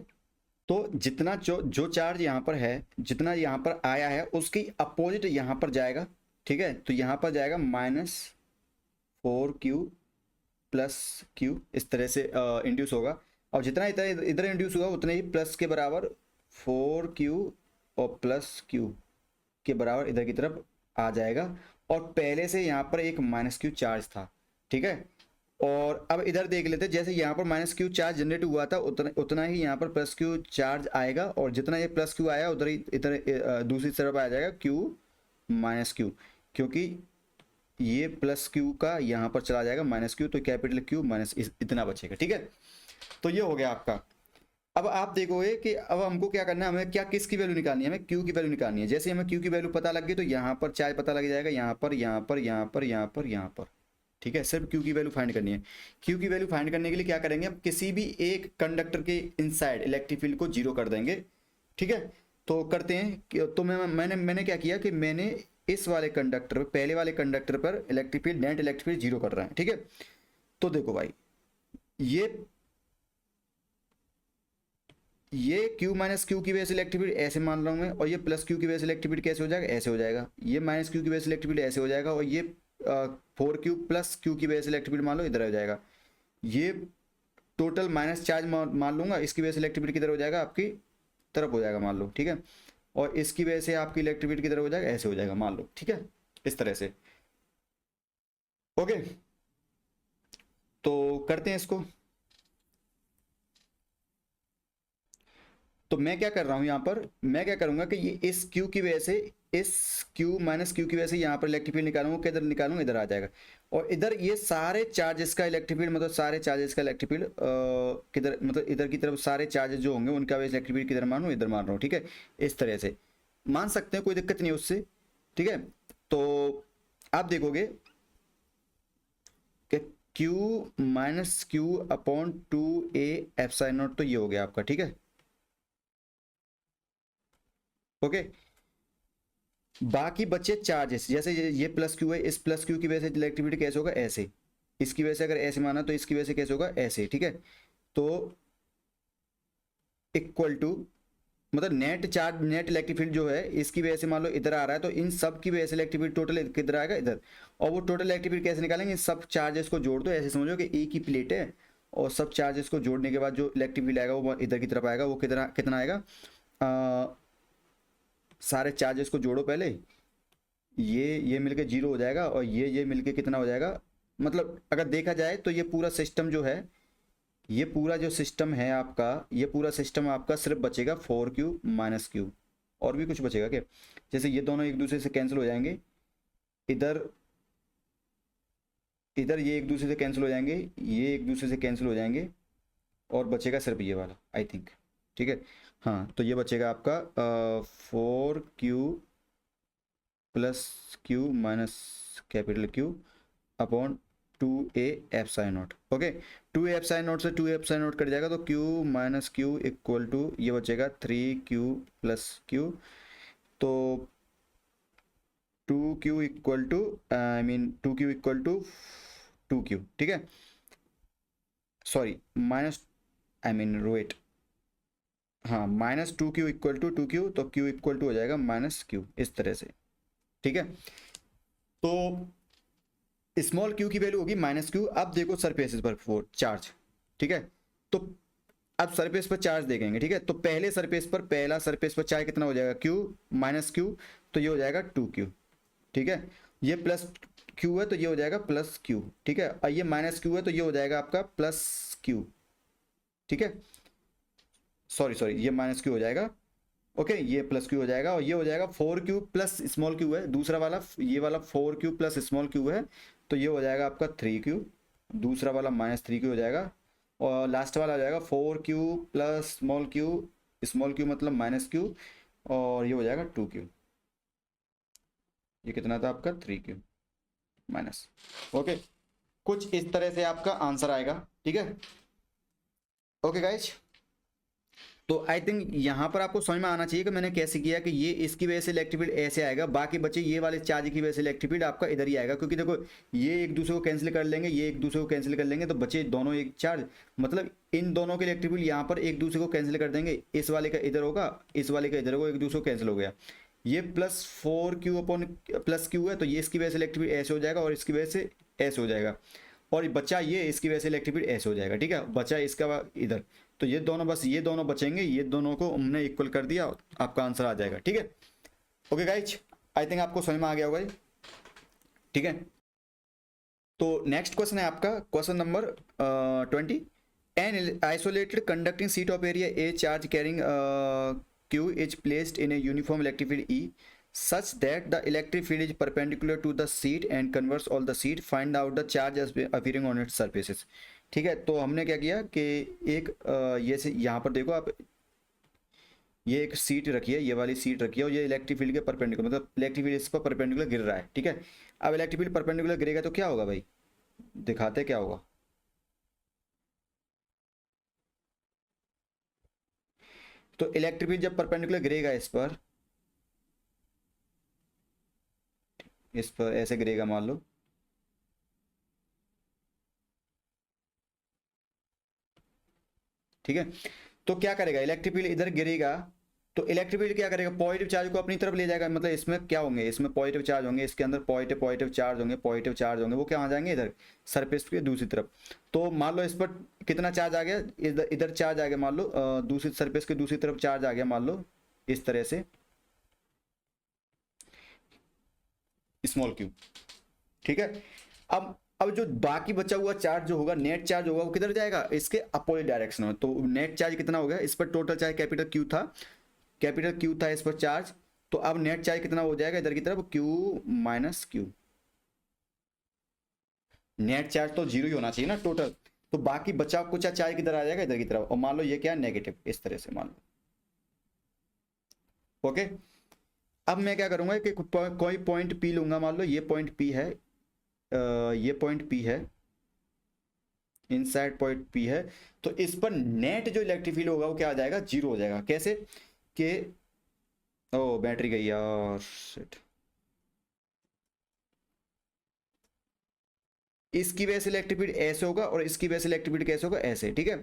तो जितना जो चार्ज यहाँ पर है, जितना यहाँ पर आया है, उसकी अपोजिट यहाँ पर जाएगा, ठीक है। तो यहाँ पर जाएगा -4Q+Q, इस तरह से इंड्यूस होगा, और जितना इधर इधर इंड्यूस हुआ उतने ही प्लस के बराबर 4Q और +Q के बराबर इधर की तरफ आ जाएगा, और पहले से यहाँ पर एक -Q चार्ज था, ठीक है। और अब इधर देख लेते हैं, जैसे यहाँ पर -Q चार्ज जनरेट हुआ था, उतना ही यहाँ पर +Q चार्ज आएगा, और जितना ये +Q आया उधर ही इधर दूसरी तरफ आ जाएगा Q-Q, क्योंकि ये +Q का यहाँ पर चला जाएगा -Q, तो कैपिटल Q माइनस इतना बचेगा, ठीक है। तो ये हो गया आपका। अब आप देखोगे कि अब हमको क्या करना है, हमें क्या किसकी वैल्यू निकालनी है, हमें Q की वैल्यू निकालनी है। जैसे हमें Q की वैल्यू पता लग गई, तो यहाँ पर चार्ज पता लग जाएगा, यहाँ पर, यहाँ पर, यहाँ पर, यहाँ पर, यहाँ पर, ठीक है। सिर्फ Q की वैल्यू फाइंड करनी है। Q की वैल्यू फाइंड करने के लिए क्या करेंगे, हम किसी भी एक कंडक्टर के इनसाइड इलेक्ट्रिक फील्ड को जीरो कर देंगे, ठीक है। तो करते हैं तो मैंने क्या किया कि मैंने इस वाले कंडक्टर पर, पहले वाले कंडक्टर पर electric field, net electric field zero कर रहा है, ठीक है। तो देखो भाई, ये Q-Q की वजह से इलेक्ट्रिक फील्ड ऐसे मान रहा हूँ मैं, और ये +Q की वजह से इलेक्ट्रिक फील्ड कैसे हो जाएगा, ऐसे हो जाएगा। ये -Q की वजह से इलेक्ट्रिक फील्ड ऐसे हो जाएगा, और ये 4Q+Q की वजह से इलेक्ट्रिक फील्ड मान लो इधर हो जाएगा। ये टोटल माइनस चार्ज मान लूंगा, इसकी वजह से इलेक्ट्रिक फील्ड किधर हो जाएगा, आपकी तरफ हो जाएगा मान लो, ठीक है। और इसकी वजह से आपकी इलेक्ट्रिक फील्ड किधर हो जाएगा, ऐसे हो जाएगा मान लो, ठीक है, इस तरह से, ओके। तो करते हैं इसको। तो मैं क्या कर रहा हूँ यहाँ पर, मैं क्या करूंगा कि ये इस क्यू की वजह से, इस क्यू माइनस क्यू की वजह से यहाँ पर इलेक्ट्रिक फील्ड निकालूंगा, किधर निकालूंगा, इधर आ जाएगा। और इधर ये सारे चार्जेस का इलेक्ट्रिक फील्ड, मतलब सारे चार्जेस का इलेक्ट्रिक फील्ड किधर, मतलब इधर की तरफ सारे चार्जेस जो होंगे उनका इलेक्ट्रिक फील्ड किधर मानूँ, इधर मान रहा हूँ, ठीक है। इस तरह से मान सकते हैं, कोई दिक्कत नहीं है उससे, ठीक है। तो आप देखोगे कि Q minus Q upon 2a epsilon not, तो ये हो गया आपका, ठीक है, ओके। बाकी बचे चार्जेस, जैसे ये प्लस क्यू है, इस प्लस क्यू की वजह से इलेक्ट्रिसिटी कैसे होगा, ऐसे, इसकी वजह से अगर ऐसे माना तो इसकी वजह से कैसे होगा, ऐसे, ठीक है। तो इक्वल टू, मतलब net charge, net electric field जो है इसकी वजह से मान लो इधर आ रहा है, तो इन सब की वजह से इलेक्ट्रिक फील्ड टोटल किधर आएगा, इधर। और वो टोटल इलेक्ट्रिक फील्ड कैसे निकालेंगे, सब चार्जेस को जोड़ दो, ऐसे समझो कि एक ही प्लेट है, और सब चार्जेस को जोड़ने के बाद जो इलेक्ट्रिक फील्ड आएगा वो इधर की तरफ आएगा, वो कितना कितना आएगा, सारे चार्जेस को जोड़ो पहले, ये मिलके जीरो हो जाएगा, और ये मिलके कितना हो जाएगा। मतलब अगर देखा जाए तो ये पूरा सिस्टम जो है, ये पूरा जो सिस्टम है आपका, ये पूरा सिस्टम आपका सिर्फ बचेगा 4Q माइनस क्यू। और भी कुछ बचेगा क्या, जैसे ये दोनों एक दूसरे से कैंसिल हो जाएंगे, इधर इधर ये एक दूसरे से कैंसिल हो जाएंगे, ये एक दूसरे से कैंसिल हो जाएंगे, और बचेगा सिर्फ ये वाला, आई थिंक, ठीक है। हाँ, तो ये बचेगा आपका 4Q plus Q minus capital Q upon 2a epsilon naught, okay. 2a epsilon naught से 2a एप्सिलॉन नॉट कट जाएगा, तो q minus Q equal to ये बचेगा 3Q प्लस क्यू। तो 2Q equal to, I mean 2Q equal to 2Q, ठीक है, sorry minus, I mean wait, हाँ, minus 2Q equal to 2Q, तो Q equal to हो जाएगा माइनस क्यू, इस तरह से, ठीक है। तो स्मॉल क्यू की वैल्यू होगी माइनस क्यू। अब देखो सरफेसेस पर फोर चार्ज, ठीक है। तो अब सरफेस पर चार्ज देखेंगे, ठीक है। तो पहले सरफेस पर, पहला सरफेस पर चार्ज कितना हो जाएगा, क्यू माइनस क्यू, तो ये हो जाएगा 2Q, ठीक है। ये प्लस क्यू है तो ये हो जाएगा प्लस क्यू, ठीक है। और ये माइनस क्यू है तो ये हो जाएगा आपका प्लस क्यू, ठीक है। सॉरी सॉरी, ये माइनस क्यू हो जाएगा, ओके, ये प्लस क्यू हो जाएगा, और ये हो जाएगा 4Q प्लस स्मॉल क्यू है, दूसरा वाला ये वाला 4Q प्लस स्मॉल क्यू है, तो ये हो जाएगा आपका 3Q, दूसरा वाला माइनस 3Q हो जाएगा, और लास्ट वाला हो जाएगा 4Q प्लस स्मॉल क्यू मतलब माइनस क्यू, और ये हो जाएगा 2Q। ये कितना था आपका 3Q माइनस, ओके। कुछ इस तरह से आपका आंसर आएगा, ठीक है, ओके गाइज। तो आई थिंक यहाँ पर आपको समझ में आना चाहिए कि मैंने कैसे किया, कि ये इसकी वजह से इलेक्ट्रिक फील्ड ऐसे आएगा, बाकी बचे ये वाले चार्ज की वजह से इलेक्ट्रिक फील्ड आपका इधर ही आएगा, क्योंकि देखो ये एक दूसरे को कैंसिल कर लेंगे, ये एक दूसरे को कैंसिल कर लेंगे, तो बचे दोनों एक चार्ज, मतलब इन दोनों के इलेक्ट्रिक फील्ड यहाँ पर एक दूसरे को कैंसिल कर देंगे, इस वाले का इधर होगा, इस वाले का इधर होगा, एक दूसरे को कैंसिल हो गया। ये plus 4Q upon plus Q है, तो ये इसकी वजह से इलेक्ट्रिक फील्ड ऐसे हो जाएगा, और इसकी वजह से ऐसे हो जाएगा, और बचा ये इसकी वजह से इलेक्ट्रिक फील्ड ऐसे हो जाएगा, ठीक है। बचा इसका इधर, तो ये दोनों, बस ये दोनों बचेंगे, ये दोनों को हमने इक्वल कर दिया, आपका आंसर आ जाएगा, ठीक है। ओके गाइज, आई थिंक आपको समझ में आ गया होगा, ठीक है। तो नेक्स्ट क्वेश्चन है आपका question number 20। An isolated conducting sheet of area A charge carrying Q is placed in a uniform electric field E such that the electric field is perpendicular to the sheet and converse all the sheet. Find out the charge appearing on its surfaces. ठीक है, तो हमने क्या किया कि एक ये से यहाँ पर देखो आप, ये एक सीट रखी है, ये वाली सीट रखी है, और ये इलेक्ट्रिक फील्ड के परपेंडिकुलर, मतलब इलेक्ट्रिक फील्ड इस पर परपेंडिकुलर गिर रहा है, ठीक है। अब इलेक्ट्रिक फील्ड परपेंडिकुलर गिरेगा तो क्या होगा भाई, दिखाते क्या होगा। तो इलेक्ट्रिक फील्ड जब परपेंडिकुलर गिरेगा इस पर ऐसे गिरेगा मान लो, ठीक है। तो क्या करेगा, इलेक्ट्रिक फील्ड इधर गिरेगा, तो इलेक्ट्रिक फील्ड क्या करेगा, पॉजिटिव चार्ज को अपनी तरफ ले जाएगा, मतलब इसमें क्या होंगे, इसमें पॉजिटिव चार्ज होंगे, इसके अंदर पॉजिटिव पॉजिटिव चार्ज होंगे, पॉजिटिव चार्ज होंगे, वो क्या आ जाएंगे इधर सरफेस के दूसरी तरफ। तो मान लो इस पर कितना चार्ज आ गया, इधर इधर चार्ज आ गया मान लो, दूसरी सरफेस के दूसरी तरफ चार्ज आ गया मान लो, इस तरह से स्मॉल क्यू, ठीक है। अब अब जो बाकी बचा हुआ चार्ज जो होगा, नेट चार्ज होगा, वो किधर जाएगा, इसके अपोजिट डायरेक्शन में। तो नेट चार्ज कितना हो गया, इस पर टोटल चार्ज कैपिटल क्यू था, कैपिटल क्यू था इस पर चार्ज, तो अब नेट चार्ज कितना हो जाएगा इधर की तरफ, Q minus Q. Net charge तो जीरो ही होना चाहिए ना टोटल, तो बाकी बचा कुछ चार्ज किधर आ जाएगा, इधर की तरफ, और मान लो ये क्या है, नेगेटिव, इस तरह से मान लो। ओके, अब मैं क्या करूंगा कि कोई पॉइंट पी लूंगा, मान लो ये पॉइंट पी है, ये पॉइंट पी है, इनसाइड पॉइंट पी है, तो इस पर नेट जो इलेक्ट्रिक फील्ड होगा वो क्या आ जाएगा, जीरो हो जाएगा। कैसे कि, ओ बैटरी गई यार, शिट, इसकी वजह से इलेक्ट्रिक फील्ड ऐसे होगा और इसकी वजह से इलेक्ट्रिक फील्ड कैसे होगा, ऐसे, ठीक है।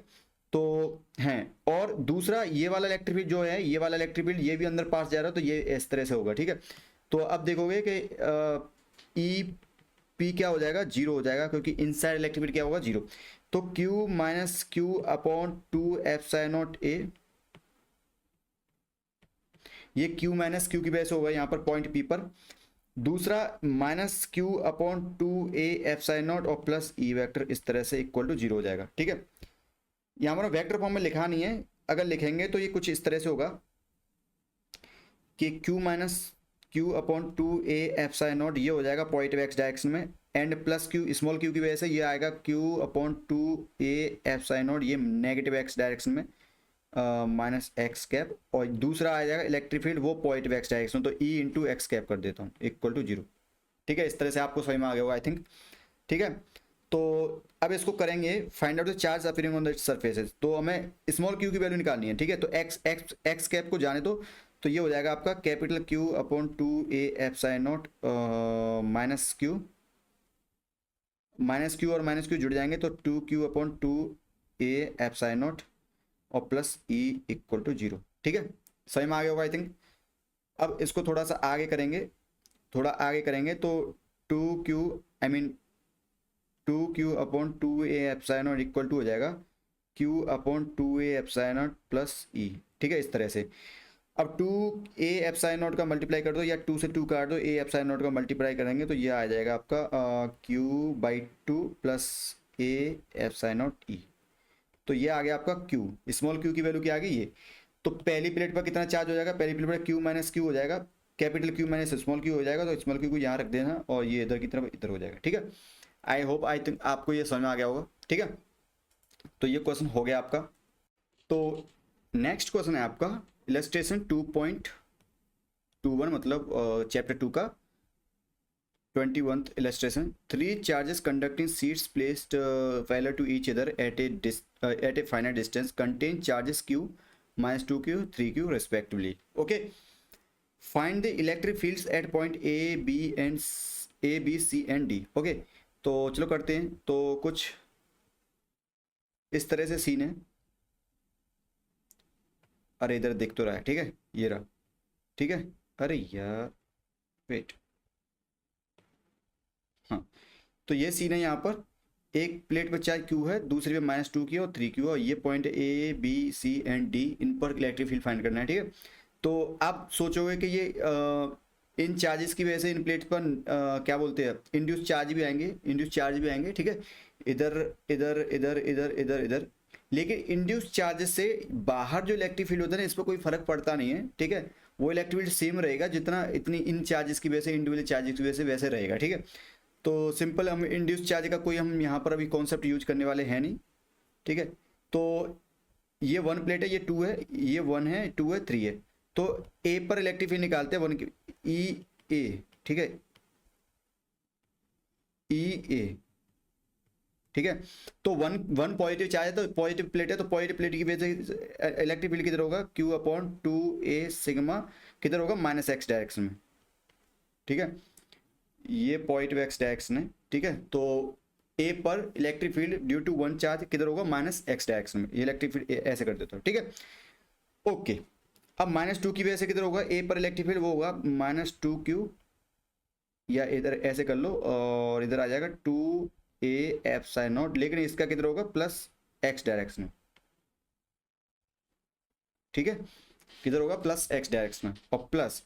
तो हैं, और दूसरा ये वाला इलेक्ट्रिक फील्ड जो है, ये वाला इलेक्ट्रिक फील्ड ये भी अंदर पास जा रहा है, तो ये इस तरह से होगा, ठीक है। तो अब देखोगे कि ई पी क्या हो जाएगा, जीरो हो जाएगा, क्योंकि इनसाइड इलेक्ट्रिक फील्ड क्या होगा, जीरो। तो Q minus Q upon two epsilon not a, ये क्यू माइनस क्यू की वजह से होगा यहाँ पर पॉइंट पी पर। दूसरा minus Q upon two A epsilon naught और प्लस ई वेक्टर, इस तरह से इक्वल टू जीरो हो जाएगा, ठीक है। यहाँ पर वेक्टर फॉर्म में लिखा नहीं है, अगर लिखेंगे तो ये कुछ इस तरह से होगा कि Q minus Q upon two A epsilon not, ये हो जाएगा पॉजिटिव एक्स डायरेक्शन में, and plus Q small Q की वजह से ये आएगा Q upon two A epsilon not, ये नेगेटिव एक्स डायरेक्शन में, माइनस एक्स कैप, और दूसरा आ जाएगा इलेक्ट्रिक फील्ड वो पॉजिटिव एक्स डायरेक्शन, तो ई इंटू एक्स कैप कर देता हूँ इक्वल टू जीरो, ठीक है। इस तरह से आपको समझ में आ गया होगा आई थिंक, ठीक है। तो अब इसको करेंगे find out the charge appearing on the surfaces, तो हमें स्मॉल क्यू की वैल्यू निकालनी है, ठीक है। तो एक्स एक्स एक्स कैप को जाने दो, तो ये हो जाएगा आपका capital Q upon two A epsilon naught minus Q और माइनस क्यू जुड़ जाएंगे, तो two Q upon two A epsilon naught और plus E equal to zero, ठीक है। सही में आ गया होगा आई थिंक। अब इसको थोड़ा सा आगे करेंगे, थोड़ा आगे करेंगे, तो two Q I mean two Q upon two A epsilon naught equal to हो जाएगा Q upon two A epsilon naught plus E, ठीक है, इस तरह से। अब टू ए एप्सिलॉन नॉट का मल्टीप्लाई कर दो, या टू से टू काट दो, ए एप्सिलॉन नॉट का मल्टीप्लाई करेंगे तो ये आ जाएगा आपका Q by two plus A epsilon naught E, तो ये आ गया आपका क्यू, स्मॉल क्यू की वैल्यू क्या आ गई ये। तो पहली प्लेट पर कितना चार्ज हो जाएगा, पहली प्लेट पर क्यू माइनस क्यू हो जाएगा, capital Q minus small Q हो जाएगा, तो स्मॉल क्यू को यहाँ रख देना और ये इधर की तरफ इधर हो जाएगा, ठीक है। आई होप आई थिंक आपको ये समझ में आ गया होगा, ठीक है। तो ये क्वेश्चन हो गया आपका। तो नेक्स्ट क्वेश्चन है आपका इलस्ट्रेशन 2.21, मतलब चैप्टर 2 का 21th illustration. Three charges conducting sheets placed parallel to each other at a finite distance contain charges q minus 2q 3q respectively. Okay, find the electric fields at point a b and a b c and d. Okay, तो चलो करते हैं। तो कुछ इस तरह से scene है, अरे इधर दिख तो रहा है, ठीक है, ये रहा, ठीक है। अरे यार वेट, हाँ, तो ये सीन है, यहाँ पर एक प्लेट पर चार्ज क्यू है, दूसरी पे माइनस टू की और थ्री क्यू, और ये point A B C and D, इन पर इलेक्ट्रिक फील्ड फाइंड करना है, ठीक है। तो आप सोचोगे कि ये इन चार्जेस की वजह से इन प्लेट पर क्या बोलते हैं, इंड्यूस चार्ज भी आएंगे, इंड्यूस चार्ज भी आएंगे, ठीक है, इधर इधर इधर इधर इधर इधर। लेकिन इंड्यूस चार्जेस से बाहर जो इलेक्ट्रिक फील्ड होता है ना, इस पर कोई फर्क पड़ता नहीं है, ठीक है। वो इलेक्ट्रिक फील्ड सेम रहेगा जितना इतनी इन चार्जेस की वजह से, इंडिविजुअल चार्जेस की वजह से वैसे रहेगा, ठीक है। तो सिंपल, हम इंड्यूस चार्ज का कोई हम यहाँ पर अभी कॉन्सेप्ट यूज करने वाले हैं नहीं, ठीक है। तो ये वन प्लेट है, ये टू है, ये वन है, टू है, थ्री है। तो ए पर इलेक्ट्रिक फील्ड निकालते हैं वन की, ई ए, ठीक है, ई ए, ठीक है। तो वन वन पॉजिटिव चार्ज है, तो पॉजिटिव प्लेट है, तो पॉजिटिव प्लेट की वजह से इलेक्ट्रिक फील्ड किधर होगा, क्यू अपॉन टू ए सिग्मा, किधर होगा, माइनस एक्स डायरेक्शन में, ठीक है। ये पॉजिटिव एक्स डायरेक्शन है, ठीक है। तो ए पर electric field due to one charge किधर होगा, माइनस एक्स डायरेक्शन में, ये इलेक्ट्रिक फील्ड ऐसे कर देता हूँ, ठीक है। ओके, अब माइनस टू की वजह से किधर होगा, ए पर इलेक्ट्रिक फील्ड वो होगा माइनस टू क्यू, या इधर ऐसे कर लो, और इधर आ जाएगा टू ए एप्सिलॉन नॉट, लेकिन इसका किधर होगा, प्लस एक्स डायरेक्शन में, ठीक है, किधर होगा, प्लस एक्स डायरेक्शन में, और प्लस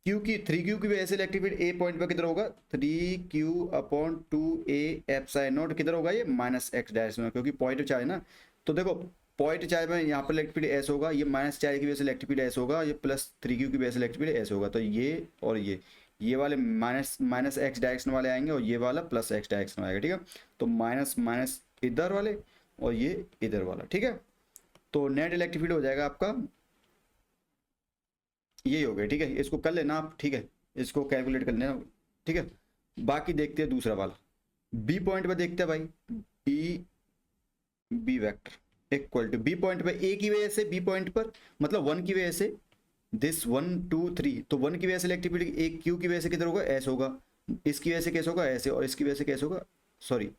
क्यू की 3Q की वजह से इलेक्ट्रिक फील्ड ए पॉइंट पर किधर होगा 3Q/2a किधर होगा ये -x डायरेक्शन में, क्योंकि पॉइंट चार्ज ना। तो देखो पॉइंट चार्ज में यहाँ पर इलेक्ट्रिक फील्ड एस होगा, ये माइनस चार्ज की वजह से इलेक्ट्रिक फील्ड एस होगा, ये प्लस 3Q की वजह से इलेक्ट्रिक फील्ड एस होगा। तो ये और ये वाले माइनस माइनस एक्स डायरेक्शन वाले आएंगे और ये वाला प्लस एक्स डायरेक्शन आएगा, ठीक है। तो माइनस माइनस इधर वाले और ये इधर वाला, ठीक है। तो नेट इलेक्ट्रिक फील्ड हो जाएगा आपका यही हो गया, ठीक है। इसको कर लेना आप, ठीक है, इसको कैलकुलेट कर लेना, ठीक है। बाकी देखते हैं दूसरा वाला, बी पॉइंट पर देखते हैं भाई। B B vector equal to B point पर ए की वजह से, बी पॉइंट पर मतलब 1 की वजह से दिस 1 2 3, तो 1 की वजह से इलेक्ट्रिक फील्ड एक क्यू की वजह से किधर होगा एस होगा, इसकी वजह से कैसे होगा ऐसे, और इसकी वजह से कैसे होगा, सॉरी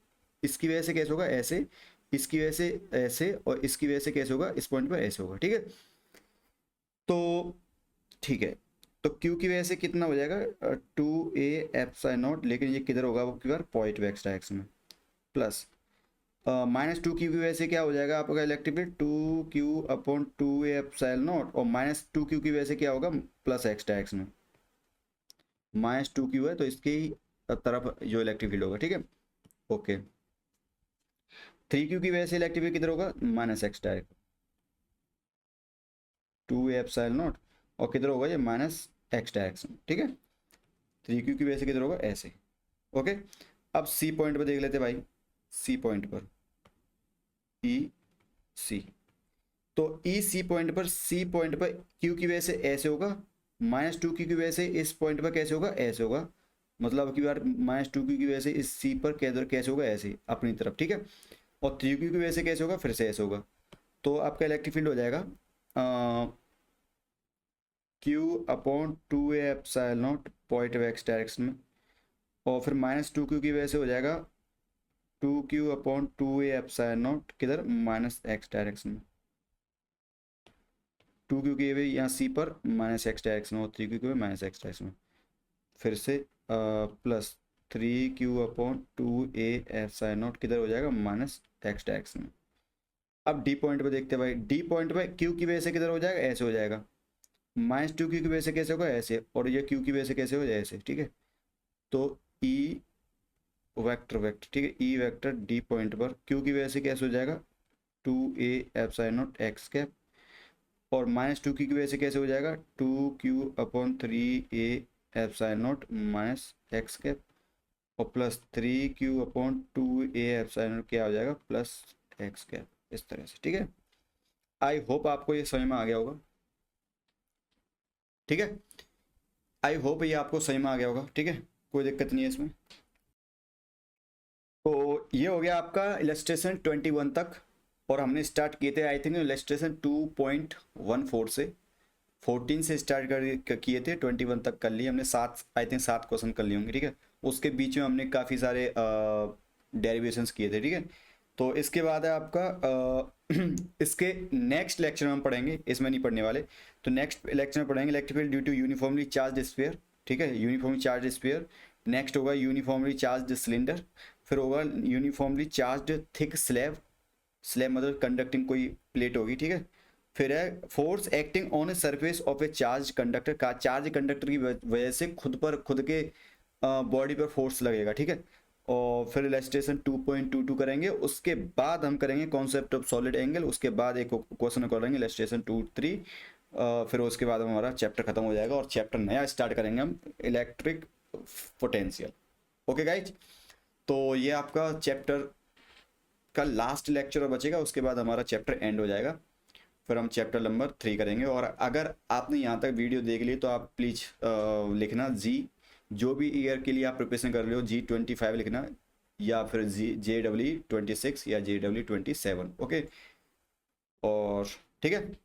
इसकी वजह से कैसे होगा ऐसे, इसकी वजह से ऐसे, और इसकी वजह से कैसे होगा इस पॉइंट पर ऐसे होगा, ठीक है। तो ठीक है, तो Q की वजह से कितना हो जाएगा 2a/0, लेकिन ये किधर होगा वो बार पॉइंट एक्स डायरेक्शन में, प्लस -2Q की वजह से क्या हो जाएगा आपका इलेक्ट्रिक फील्ड 2Q/2a/0, और -2Q की वजह से क्या होगा प्लस एक्स डायरेक्शन में, -2Q है तो इसकी तरफ जो इलेक्ट्रिक फील्ड होगा, ठीक है। ओके, 3Q की वजह से इलेक्ट्रिक फील्ड किधर होगा -x डायरेक्ट 2a/0, और किधर होगा ये -x डायरेक्शन, ठीक है। 3Q की वजह से किधर होगा ऐसे, ओके। अब सी पॉइंट पर देख लेते भाई, सी पॉइंट पर ई सी, तो ई सी पॉइंट पर, सी पॉइंट पर क्यू की वजह से ऐसे होगा, -2Q की वजह से इस पॉइंट पर कैसे होगा ऐसे होगा, मतलब कि बार -2Q की वजह से इस सी पर कैसे होगा ऐसे अपनी तरफ, ठीक है। और 3Q की वजह से कैसे होगा फिर से ऐसे होगा। तो आपका इलेक्ट्रिक फील्ड हो जाएगा Q/2a/0 पॉइंट एक्स डायरेक्शन में, और फिर -2Q की वजह से हो जाएगा 2Q/2a/0 किधर -x डायरेक्शन में, 2Q की वजह यहाँ सी पर -x डायरेक्शन और 3Q की वजह -x डायरेक्शन में, फिर से प्लस 3Q/2a/0 किधर हो जाएगा -x डायरेक्शन में। अब डी पॉइंट पे देखते हैं भाई, डी पॉइंट पे क्यू की वजह से किधर हो जाएगा ऐसे हो जाएगा, -2Q की वजह से कैसे होगा ऐसे, और ये क्यू की वजह से कैसे हो जाए ऐसे, ठीक है। तो ई वेक्टर ठीक है, ई वेक्टर डी पॉइंट पर क्यू की वजह से कैसे हो जाएगा 2a/0 एक्स कैप, और -2Q की वजह से कैसे हो जाएगा 2Q/3a/0 एक्स कैप, और प्लस 3Q/2a/0 क्या हो जाएगा प्लस एक्स कैप, इस तरह से, ठीक है। आई होप आपको ये समझ में आ गया होगा, ठीक है। आई होप ये आपको समझ में आ गया होगा, ठीक है, कोई दिक्कत नहीं है इसमें। तो ये हो गया आपका इलस्ट्रेशन 21 तक, और हमने स्टार्ट किए थे आई थिंक इलस्ट्रेशन 2.14 से, 14 से स्टार्ट किए थे, 21 तक कर लिए हमने, 7 आई थिंक 7 क्वेश्चन कर लिए होंगे, ठीक है। उसके बीच में हमने काफ़ी सारे डेरिवेशंस किए थे, ठीक है। तो इसके बाद है आपका इसके नेक्स्ट लेक्चर में हम पढ़ेंगे, इसमें नहीं पढ़ने वाले, तो नेक्स्ट लेक्चर में पढ़ेंगे electric field due to uniformly charge sphere, ठीक है, यूनिफॉर्मली चार्ज स्फीयर। नेक्स्ट होगा यूनिफॉर्मली चार्ज सिलेंडर, फिर होगा uniformly charge thick slab, slab मतलब कंडक्टिंग कोई प्लेट होगी, ठीक है। फिर है force acting on a surface of a charge conductor, का चार्ज कंडक्टर की वजह से खुद के बॉडी पर फोर्स लगेगा, ठीक है। और फिर इलस्ट्रेशन 2.22 करेंगे, उसके बाद हम करेंगे कॉन्सेप्ट ऑफ सॉलिड एंगल, उसके बाद एक क्वेश्चन करेंगे इलस्ट्रेशन 2-3, फिर उसके बाद हमारा चैप्टर खत्म हो जाएगा और चैप्टर नया स्टार्ट करेंगे हम, इलेक्ट्रिक पोटेंशियल। ओके गाइज, तो ये आपका चैप्टर का लास्ट लेक्चर बचेगा, उसके बाद हमारा चैप्टर एंड हो जाएगा, फिर हम चैप्टर नंबर 3 करेंगे। और अगर आपने यहाँ तक वीडियो देख ली तो आप प्लीज़ लिखना जी, जो भी ईयर के लिए आप प्रिपरेशन कर रहे हो G25 लिखना, या फिर JW26 या JW27, ओके। और ठीक है,